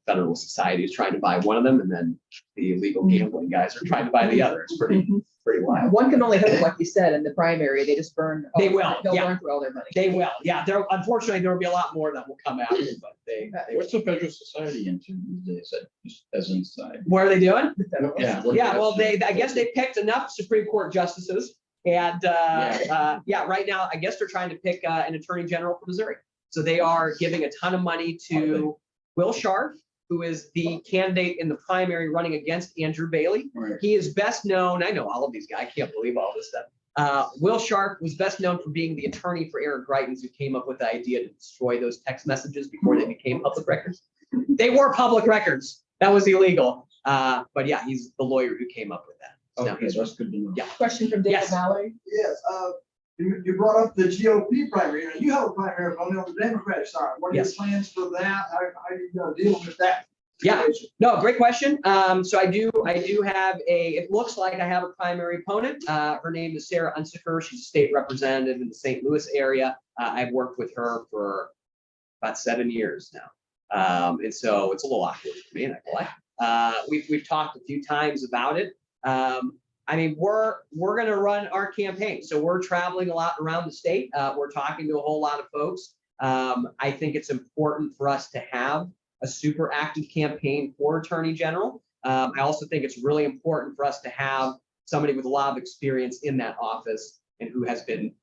Federal Society is trying to buy one of them, and then the illegal gambling guys are trying to buy the other. It's pretty wild. One can only hope, like you said, in the primary, they just burn. They will, They'll yeah. burn through all their money. They will, yeah. Unfortunately, there will be a lot more that will come after, but they What's the Federal Society into these days, just as an aside? What are they doing? The federal. Yeah. Yeah, well, I guess they picked enough Supreme Court justices, and right now, I guess they're trying to pick an attorney general for Missouri. So they are giving a ton of money to Will Scharf, who is the candidate in the primary running against Andrew Bailey. Right. He is best known, I know all of these guys, I can't believe all this stuff. Will Scharf was best known for being the attorney for Eric Greitens, who came up with the idea to destroy those text messages before they became public records. They were public records. That was illegal. But yeah, he's the lawyer who came up with that. So Okay, that's good to know. Yeah. Question from David Yes. Mallory. Yes, you brought up the GOP primary. You have a primary on the Democratic side. What are your Yes. plans for that? How are you going to deal with that? Yeah. situation? No, great question. So I do have it looks like I have a primary opponent. Her name is Sarah Unsicker. She's a state representative in the St. Louis area. I've worked with her for about 7 years now. And so it's a little awkward for me, not gonna lie. We've talked a few times about it. I mean, we're going to run our campaign. So we're traveling a lot around the state. We're talking to a whole lot of folks. I think it's important for us to have a super active campaign for Attorney General. I also think it's really important for us to have somebody with a lot of experience in that office and who has been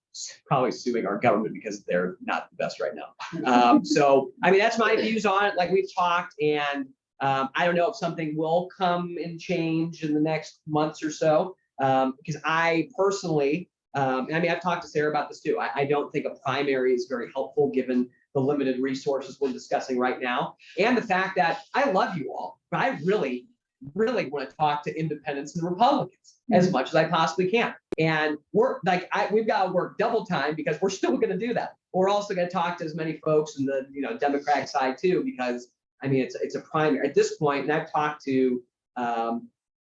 probably suing our government because they're not the best right now. So, I mean, that's my views on it. Like we've talked, and I don't know if something will come and change in the next months or so. Because I personally, I mean, I've talked to Sarah about this too. I don't think a primary is very helpful given the limited resources we're discussing right now. And the fact that I love you all, but I really want to talk to independents and Republicans as much as I possibly can. And we're like, we've got to work double time because we're still going to do that. We're also going to talk to as many folks in the Democratic side too, because I mean, it's a primary at this point. And I've talked to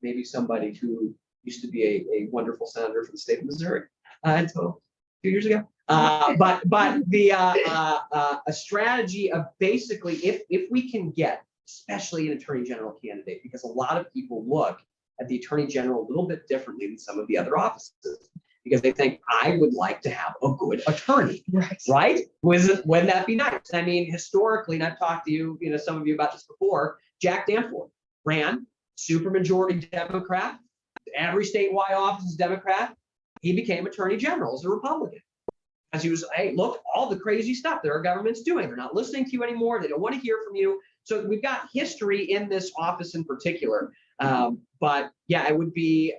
maybe somebody who used to be a wonderful senator from the state of Missouri until a few years ago. But the a strategy of basically if we can get, especially an attorney general candidate, because a lot of people look at the attorney general a little bit differently than some of the other offices, because they think I would like to have a good attorney, right? Wouldn't that be nice? I mean, historically, and I've talked to you, some of you about this before. Jack Danforth ran supermajority Democrat. Every statewide office is Democrat. He became attorney general as a Republican. As he was, hey, look, all the crazy stuff that our government's doing. They're not listening to you anymore. They don't want to hear from you. So we've got history in this office in particular. But yeah, it would be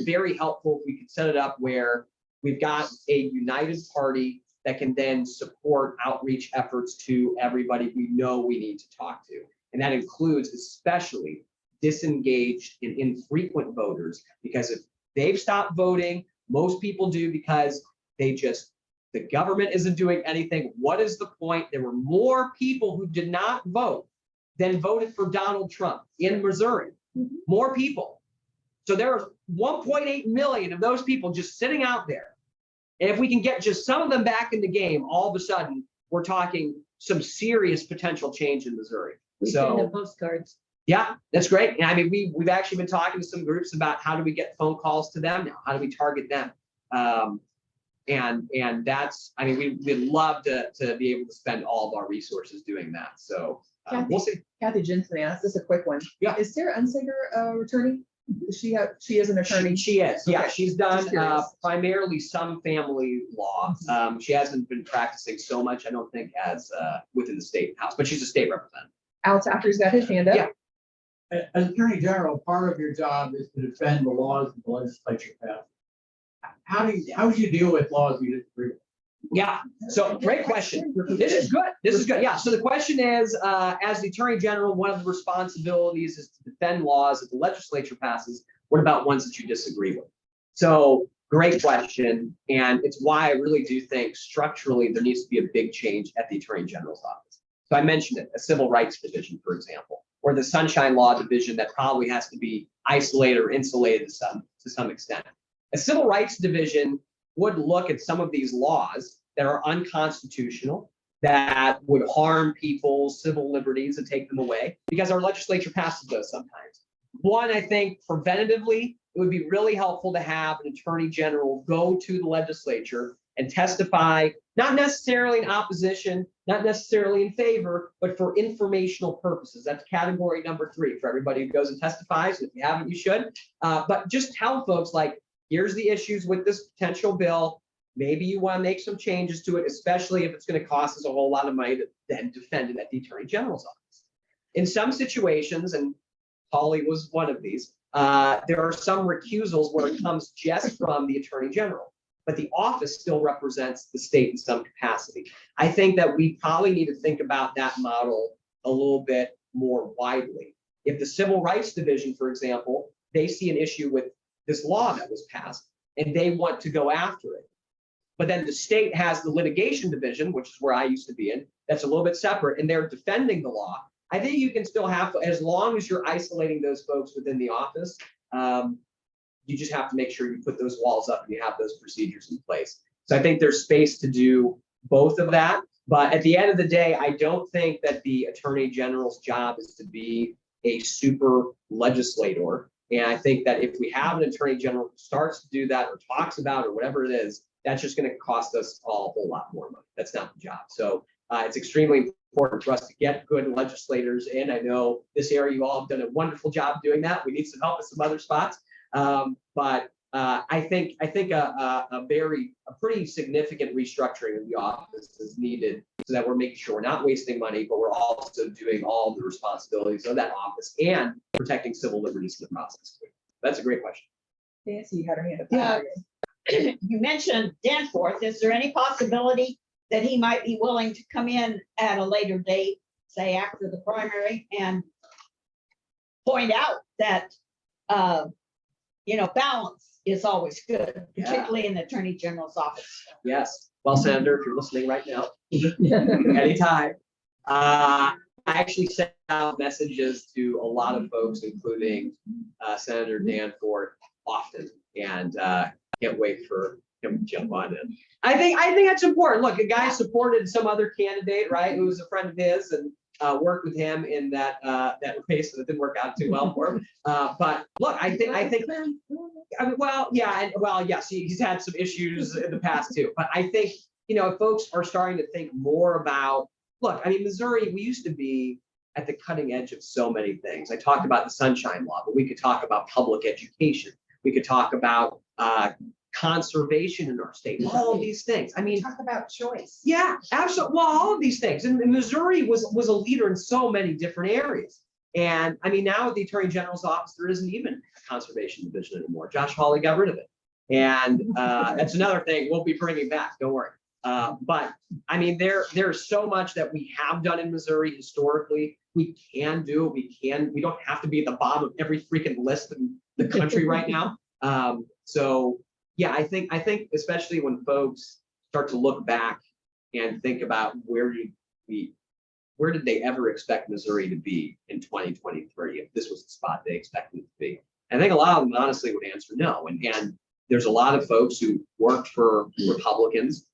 very helpful if we could set it up where we've got a united party that can then support outreach efforts to everybody we know we need to talk to. And that includes especially disengaged and infrequent voters, because if they've stopped voting, most people do because the government isn't doing anything. What is the point? There were more people who did not vote than voted for Donald Trump in Missouri. More people. So there are 1.8 million of those people just sitting out there. And if we can get just some of them back in the game, all of a sudden we're talking some serious potential change in Missouri. We send them postcards. Yeah, that's great. And I mean, we've actually been talking to some groups about how do we get phone calls to them now? How do we target them? And that's, I mean, we'd love to be able to spend all of our resources doing that. So we'll see. Kathy Jensen asked, this is a quick one. Yeah. Is Sarah Unsinger attorney? She is an attorney. She is. Yeah, Okay. she's done primarily some family law. She hasn't been practicing so much, I don't think, as within the state house, but she's a state representative. Al Taffer's got his hand up. Yeah. As Attorney General, part of your job is to defend the laws that the legislature passed. How would you deal with laws you disagree with? Yeah, so great question. This is good. This is good. Yeah, so the question is, as the Attorney General, one of the responsibilities is to defend laws that the legislature passes. What about ones that you disagree with? So great question. And it's why I really do think structurally there needs to be a big change at the Attorney General's office. So I mentioned it, a civil rights division, for example, or the sunshine law division that probably has to be isolated or insulated to some extent. A civil rights division would look at some of these laws that are unconstitutional, that would harm people's civil liberties and take them away, because our legislature passes those sometimes. One, I think preventatively, it would be really helpful to have an attorney general go to the legislature and testify, not necessarily in opposition, not necessarily in favor, but for informational purposes. That's category number 3 for everybody who goes and testifies. If you haven't, you should. But just tell folks, like, here's the issues with this potential bill. Maybe you want to make some changes to it, especially if it's going to cost us a whole lot of money to then defend it at the Attorney General's office. In some situations, and Holly was one of these, there are some recusals where it comes just from the Attorney General, but the office still represents the state in some capacity. I think that we probably need to think about that model a little bit more widely. If the Civil Rights Division, for example, they see an issue with this law that was passed and they want to go after it, but then the state has the litigation division, which is where I used to be in, that's a little bit separate, and they're defending the law. I think you can still have, as long as you're isolating those folks within the office, you just have to make sure you put those walls up and you have those procedures in place. So I think there's space to do both of that. But at the end of the day, I don't think that the Attorney General's job is to be a super legislator. And I think that if we have an Attorney General who starts to do that or talks about it or whatever it is, that's just going to cost us all a whole lot more money. That's not the job. So It's extremely important for us to get good legislators in. I know this area, you all have done a wonderful job doing that. We need some help with some other spots. But I think a pretty significant restructuring of the office is needed so that we're making sure we're not wasting money, but we're also doing all the responsibilities of that office and protecting civil liberties in the process. That's a great question. Nancy, you had her hand up. Yeah. You mentioned Danforth. Is there any possibility that he might be willing to come in at a later date, say after the primary, and point out that, balance is always good, Yeah. particularly in the Attorney General's office? Yes. Well, Senator, if you're listening right now, anytime. I actually sent out messages to a lot of folks, including Senator Danforth, often, and can't wait for him to jump on in. I think that's important. Look, a guy supported some other candidate, right, who was a friend of his, and worked with him in that race, and it didn't work out too well for him. But look, I think. I mean, yes, he's had some issues in the past too. But I think folks are starting to think more about. Look, I mean, Missouri, we used to be at the cutting edge of so many things. I talked about the Sunshine Law, but we could talk about public education. We could talk about conservation in our state. All of these things. I mean, Talk about choice. yeah, absolutely. Well, all of these things. And Missouri was a leader in so many different areas. And I mean, now at the Attorney General's office, there isn't even a conservation division anymore. Josh Hawley got rid of it. And that's another thing we'll be bringing back. Don't worry. But I mean, there's so much that we have done in Missouri historically. We can do. We don't have to be at the bottom of every freaking list in the country right now. So yeah, I think especially when folks start to look back and think about where did they ever expect Missouri to be in 2023 if this was the spot they expected it to be? I think a lot of them honestly would answer no. And there's a lot of folks who worked for Republicans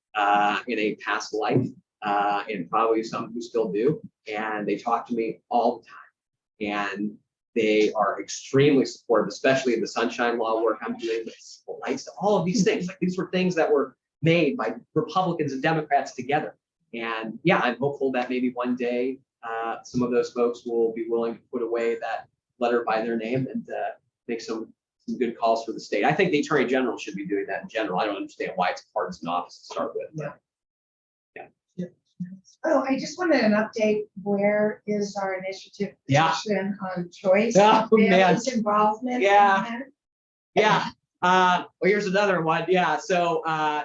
in a past life, and probably some who still do. And they talk to me all the time. And they are extremely supportive, especially in the Sunshine Law work I'm doing, with civil rights, all of these things. Like, these were things that were made by Republicans and Democrats together. And yeah, I'm hopeful that maybe one day some of those folks will be willing to put away that letter by their name and make some good calls for the state. I think the Attorney General should be doing that in general. I don't understand why it's a partisan office to start with. But Oh, I just wanted an update. Where is our initiative Yeah. petition on choice? Oh, man. Families' involvement. in Yeah. that? Yeah. Well, here's another one. Yeah. So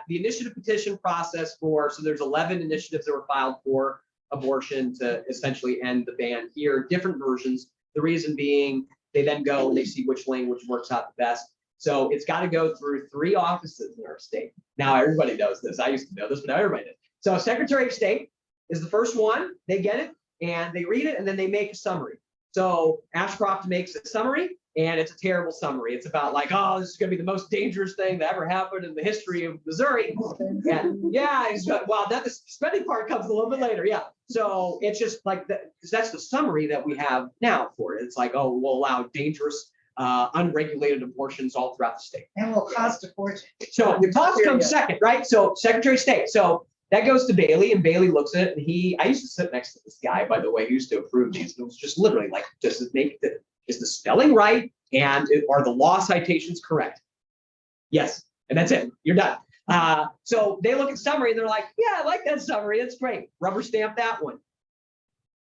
the initiative petition process so there's 11 initiatives that were filed for abortion to essentially end the ban here, different versions. The reason being, they then go and they see which language works out the best. So it's got to go through 3 offices in our state. Now everybody knows this. I used to know this, but now everybody knows. So Secretary of State is the first one. They get it and they read it and then they make a summary. So Ashcroft makes a summary, and it's a terrible summary. It's about like, oh, this is going to be the most dangerous thing that ever happened in the history of Missouri. And yeah, well, that the spending part comes a little bit later. Yeah. So it's just like that, because that's the summary that we have now for it. It's like, oh, we'll allow dangerous, unregulated abortions all throughout the state. And will cost a fortune. So the cost comes second, right? So Secretary of State. So that goes to Bailey, and Bailey looks at it, and I used to sit next to this guy, by the way, who used to approve these. And it was just literally like, is the spelling right? And are the law citations correct? Yes. And that's it. You're done. So they look at summary and they're like, yeah, I like that summary. It's great. Rubber stamp that one.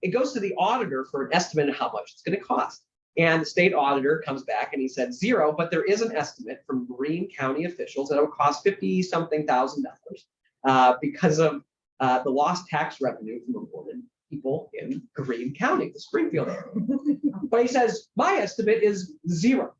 It goes to the auditor for an estimate of how much it's going to cost. And the state auditor comes back and he said $0, but there is an estimate from Greene County officials that it would cost $50-something thousand because of the lost tax revenue from aborted people in Greene County, the Springfield area. But he says, my estimate is $0.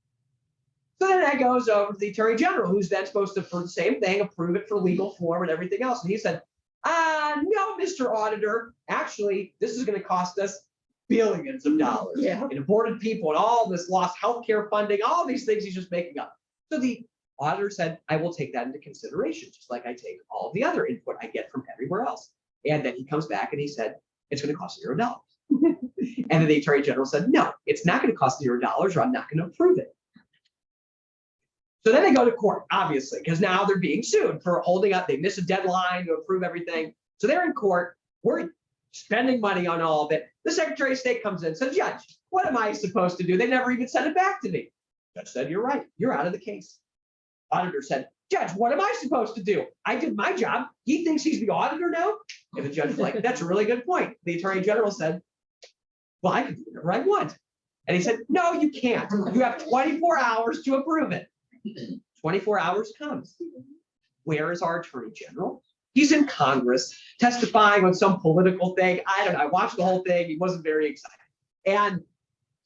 So then that goes over to the Attorney General, who's then supposed to, for the same thing, approve it for legal form and everything else. And he said, no, Mr. Auditor, actually, this is going to cost us billions of dollars in aborted people and all this lost healthcare funding, all these things he's just making up. So the auditor said, I will take that into consideration, just like I take all the other input I get from everywhere else. And then he comes back and he said, it's going to cost $0. And then the Attorney General said, no, it's not going to cost $0, or I'm not going to approve it. So then they go to court, obviously, because now they're being sued for holding up. They missed a deadline to approve everything. So they're in court. spending money on all of it. The Secretary of State comes in and says, Judge, what am I supposed to do? They never even sent it back to me. Judge said, you're right. You're out of the case. Auditor said, Judge, what am I supposed to do? I did my job. He thinks he's the auditor now? And the judge was like, that's a really good point. The Attorney General said, well, I can do whatever I want. And he said, no, you can't. You have 24 hours to approve it. 24 hours comes. Where is our Attorney General? He's in Congress testifying on some political thing. I don't know. I watched the whole thing. He wasn't very excited. And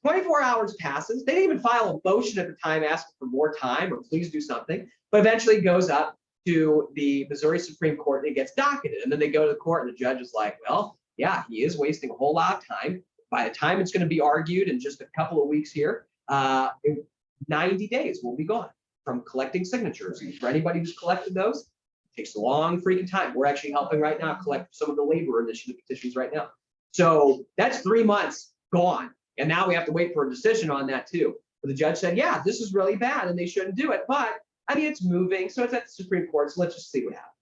24 hours passes. They didn't even file a motion at the time asking for more time or please do something, but eventually goes up to the Missouri Supreme Court and it gets docketed. And then they go to the court and the judge is like, well, yeah, he is wasting a whole lot of time. By the time it's going to be argued in just a couple of weeks here, 90 days will be gone from collecting signatures. And for anybody who's collected those, it takes a long freaking time. We're actually helping right now collect some of the labor initiative petitions right now. So that's 3 months gone. And now we have to wait for a decision on that too. But the judge said, yeah, this is really bad and they shouldn't do it. But I mean, it's moving. So it's at the Supreme Court. So let's just see what happens.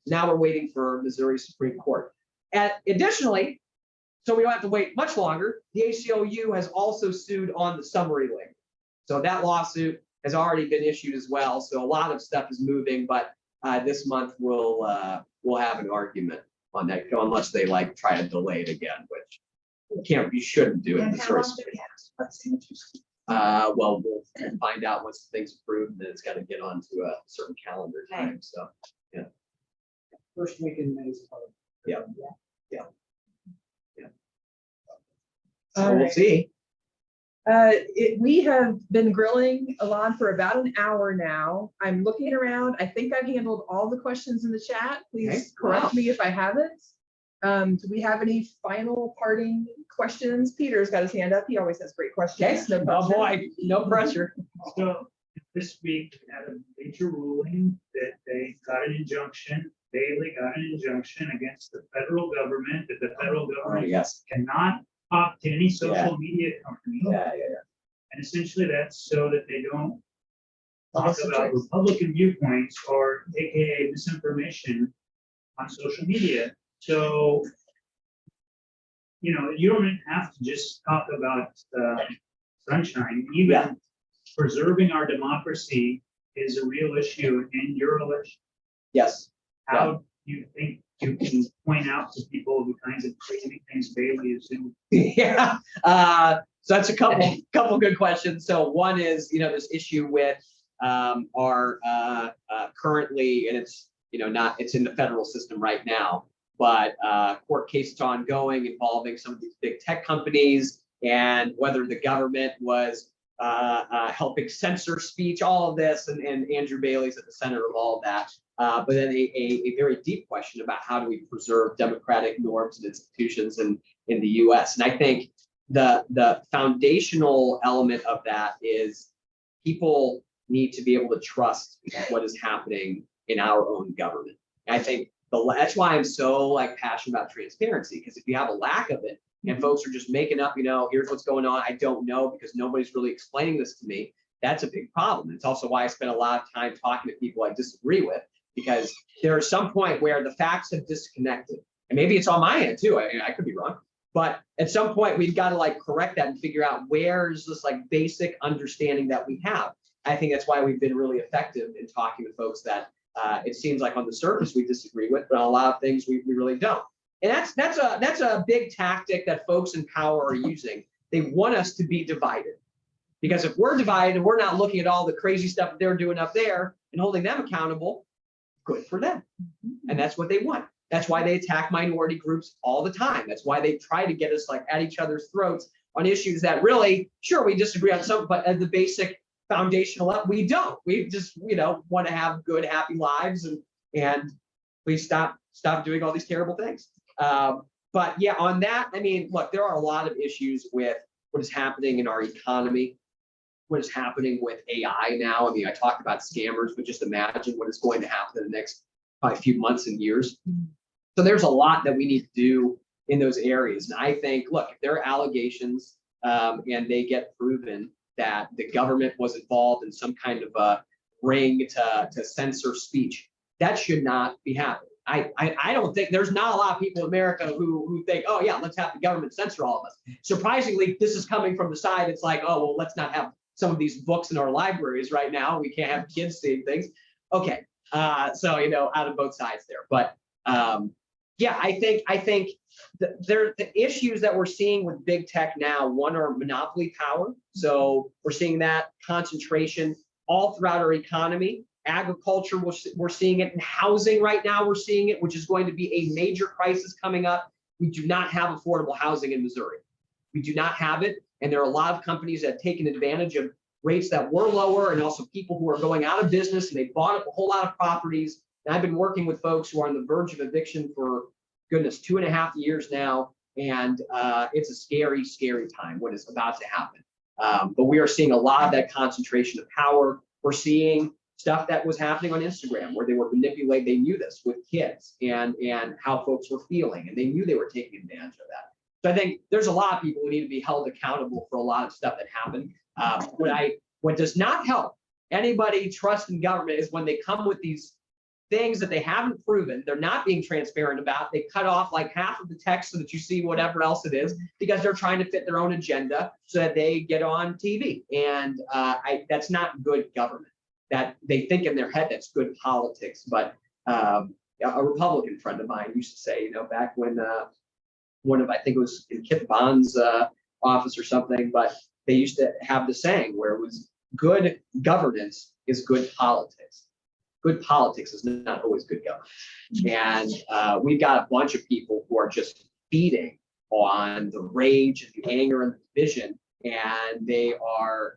Now we're waiting for Missouri Supreme Court. And additionally, so we don't have to wait much longer, the ACLU has also sued on the summary link. So that lawsuit has already been issued as well. So a lot of stuff is moving, but this month we'll have an argument on that, unless they like try to delay it again, which you shouldn't do it. And how long do we have? Well, we'll find out once the thing's approved, then it's got to get onto a certain calendar time. So yeah. First week in May. Yeah. All So we'll right. see. We have been grilling Elad for about an hour now. I'm looking around. I think I've handled all the questions in the chat. Please Okay. correct Wow. me if I haven't. Do we have any final parting questions? Peter's got his hand up. He always has great questions. Okay. No Oh pressure. boy, no pressure. So this week we had a major ruling that they got an injunction, Bailey got an injunction against the federal government, that the federal government Yes. cannot talk to any Yeah. social media company. Yeah. And essentially that's so that they don't talk That's about right. Republican viewpoints or AKA misinformation on social media. So, you know, you don't have to just talk about sunshine. Even preserving our democracy is a real issue in your election. Yes. How do you think you can point out to people the kinds of crazy things Bailey is doing? Yeah. So that's a couple good questions. So one is, this issue with our currently, and it's, it's in the federal system right now, but court cases ongoing involving some of these big tech companies and whether the government was helping censor speech, all of this, and Andrew Bailey's at the center of all of that. But then a very deep question about how do we preserve democratic norms and institutions in the US. And I think the foundational element of that is people need to be able to trust what is happening in our own government. And I think that's why I'm so passionate about transparency, because if you have a lack of it and folks are just making up, here's what's going on, I don't know because nobody's really explaining this to me, that's a big problem. It's also why I spend a lot of time talking to people I disagree with, because there is some point where the facts have disconnected. And maybe it's on my end too, I could be wrong. But at some point we've got to correct that and figure out where's this basic understanding that we have. I think that's why we've been really effective in talking to folks that it seems like on the surface we disagree with, but on a lot of things we really don't. And that's a big tactic that folks in power are using. They want us to be divided. Because if we're divided and we're not looking at all the crazy stuff that they're doing up there and holding them accountable, good for them. And that's what they want. That's why they attack minority groups all the time. That's why they try to get us at each other's throats on issues that really, sure, we disagree on some, but at the basic foundational level, we don't. We just, want to have good, happy lives and please stop doing all these terrible things. But yeah, on that, I mean, look, there are a lot of issues with what is happening in our economy, what is happening with AI now. I mean, I talked about scammers, but just imagine what is going to happen in the next probably few months and years. So there's a lot that we need to do in those areas. And I think, look, if there are allegations and they get proven that the government was involved in some kind of a ring to censor speech, that should not be happening. I don't think there's not a lot of people in America who think, oh yeah, let's have the government censor all of us. Surprisingly, this is coming from the side. It's like, oh, well, let's not have some of these books in our libraries right now. We can't have kids seeing things. Okay. So, out of both sides there, but yeah, I think the issues that we're seeing with big tech now, one are monopoly power. So we're seeing that concentration all throughout our economy. Agriculture, we're seeing it in housing right now. We're seeing it, which is going to be a major crisis coming up. We do not have affordable housing in Missouri. We do not have it. And there are a lot of companies that have taken advantage of rates that were lower, and also people who are going out of business, and they bought up a whole lot of properties. And I've been working with folks who are on the verge of eviction for, goodness, 2.5 years now. And it's a scary, scary time what is about to happen. But we are seeing a lot of that concentration of power. We're seeing stuff that was happening on Instagram where they were manipulating, they knew this with kids and how folks were feeling, and they knew they were taking advantage of that. So I think there's a lot of people who need to be held accountable for a lot of stuff that happened. What does not help anybody trust in government is when they come with these things that they haven't proven, they're not being transparent about. They cut off like half of the text so that you see whatever else it is, because they're trying to fit their own agenda so that they get on TV. And that's not good government. That they think in their head that's good politics. But a Republican friend of mine used to say, back when I think it was in Kip Bond's office or something, but they used to have the saying where it was good governance is good politics. Good politics is not always good governance. And we've got a bunch of people who are just feeding on the rage and the anger and the division, and they are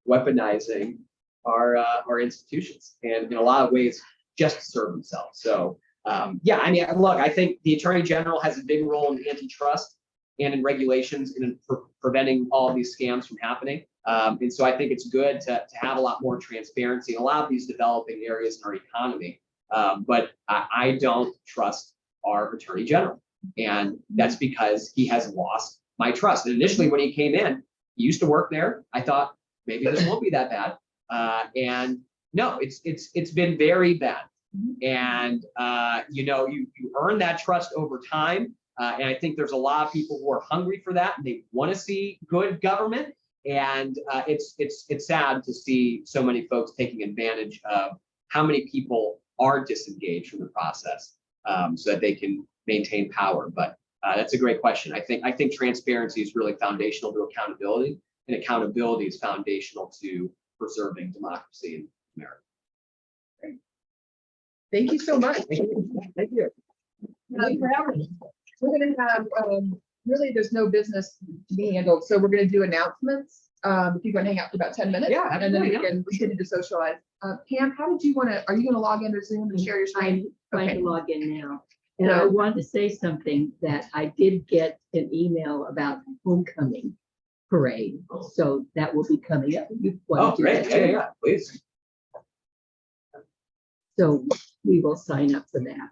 weaponizing our institutions, and in a lot of ways just to serve themselves. So yeah, I mean, look, I think the Attorney General has a big role in antitrust and in regulations and in preventing all of these scams from happening. And so I think it's good to have a lot more transparency in a lot of these developing areas in our economy. But I don't trust our Attorney General, and that's because he has lost my trust. And initially when he came in, he used to work there. I thought maybe this won't be that bad. And no, it's been very bad. And you earn that trust over time. And I think there's a lot of people who are hungry for that, and they want to see good government. And it's sad to see so many folks taking advantage of how many people are disengaged from the process, so that they can maintain power. But that's a great question. I think transparency is really foundational to accountability, and accountability is foundational to preserving democracy in America. Great. Thank you so much. Thank you. Thank you. We're going to have, really, there's no business to be handled, so we're going to do announcements. If you're going to hang out for about 10 minutes, Yeah, and then we absolutely, can continue to socialize. Pam, how did you want to? Are you going to log into Zoom and share your screen? I'm trying Okay. to log in now. And I wanted to say something that I did get an email about homecoming parade. So that will be coming up. You Oh, wanted to great. get- Yeah, please. So we will sign up for that.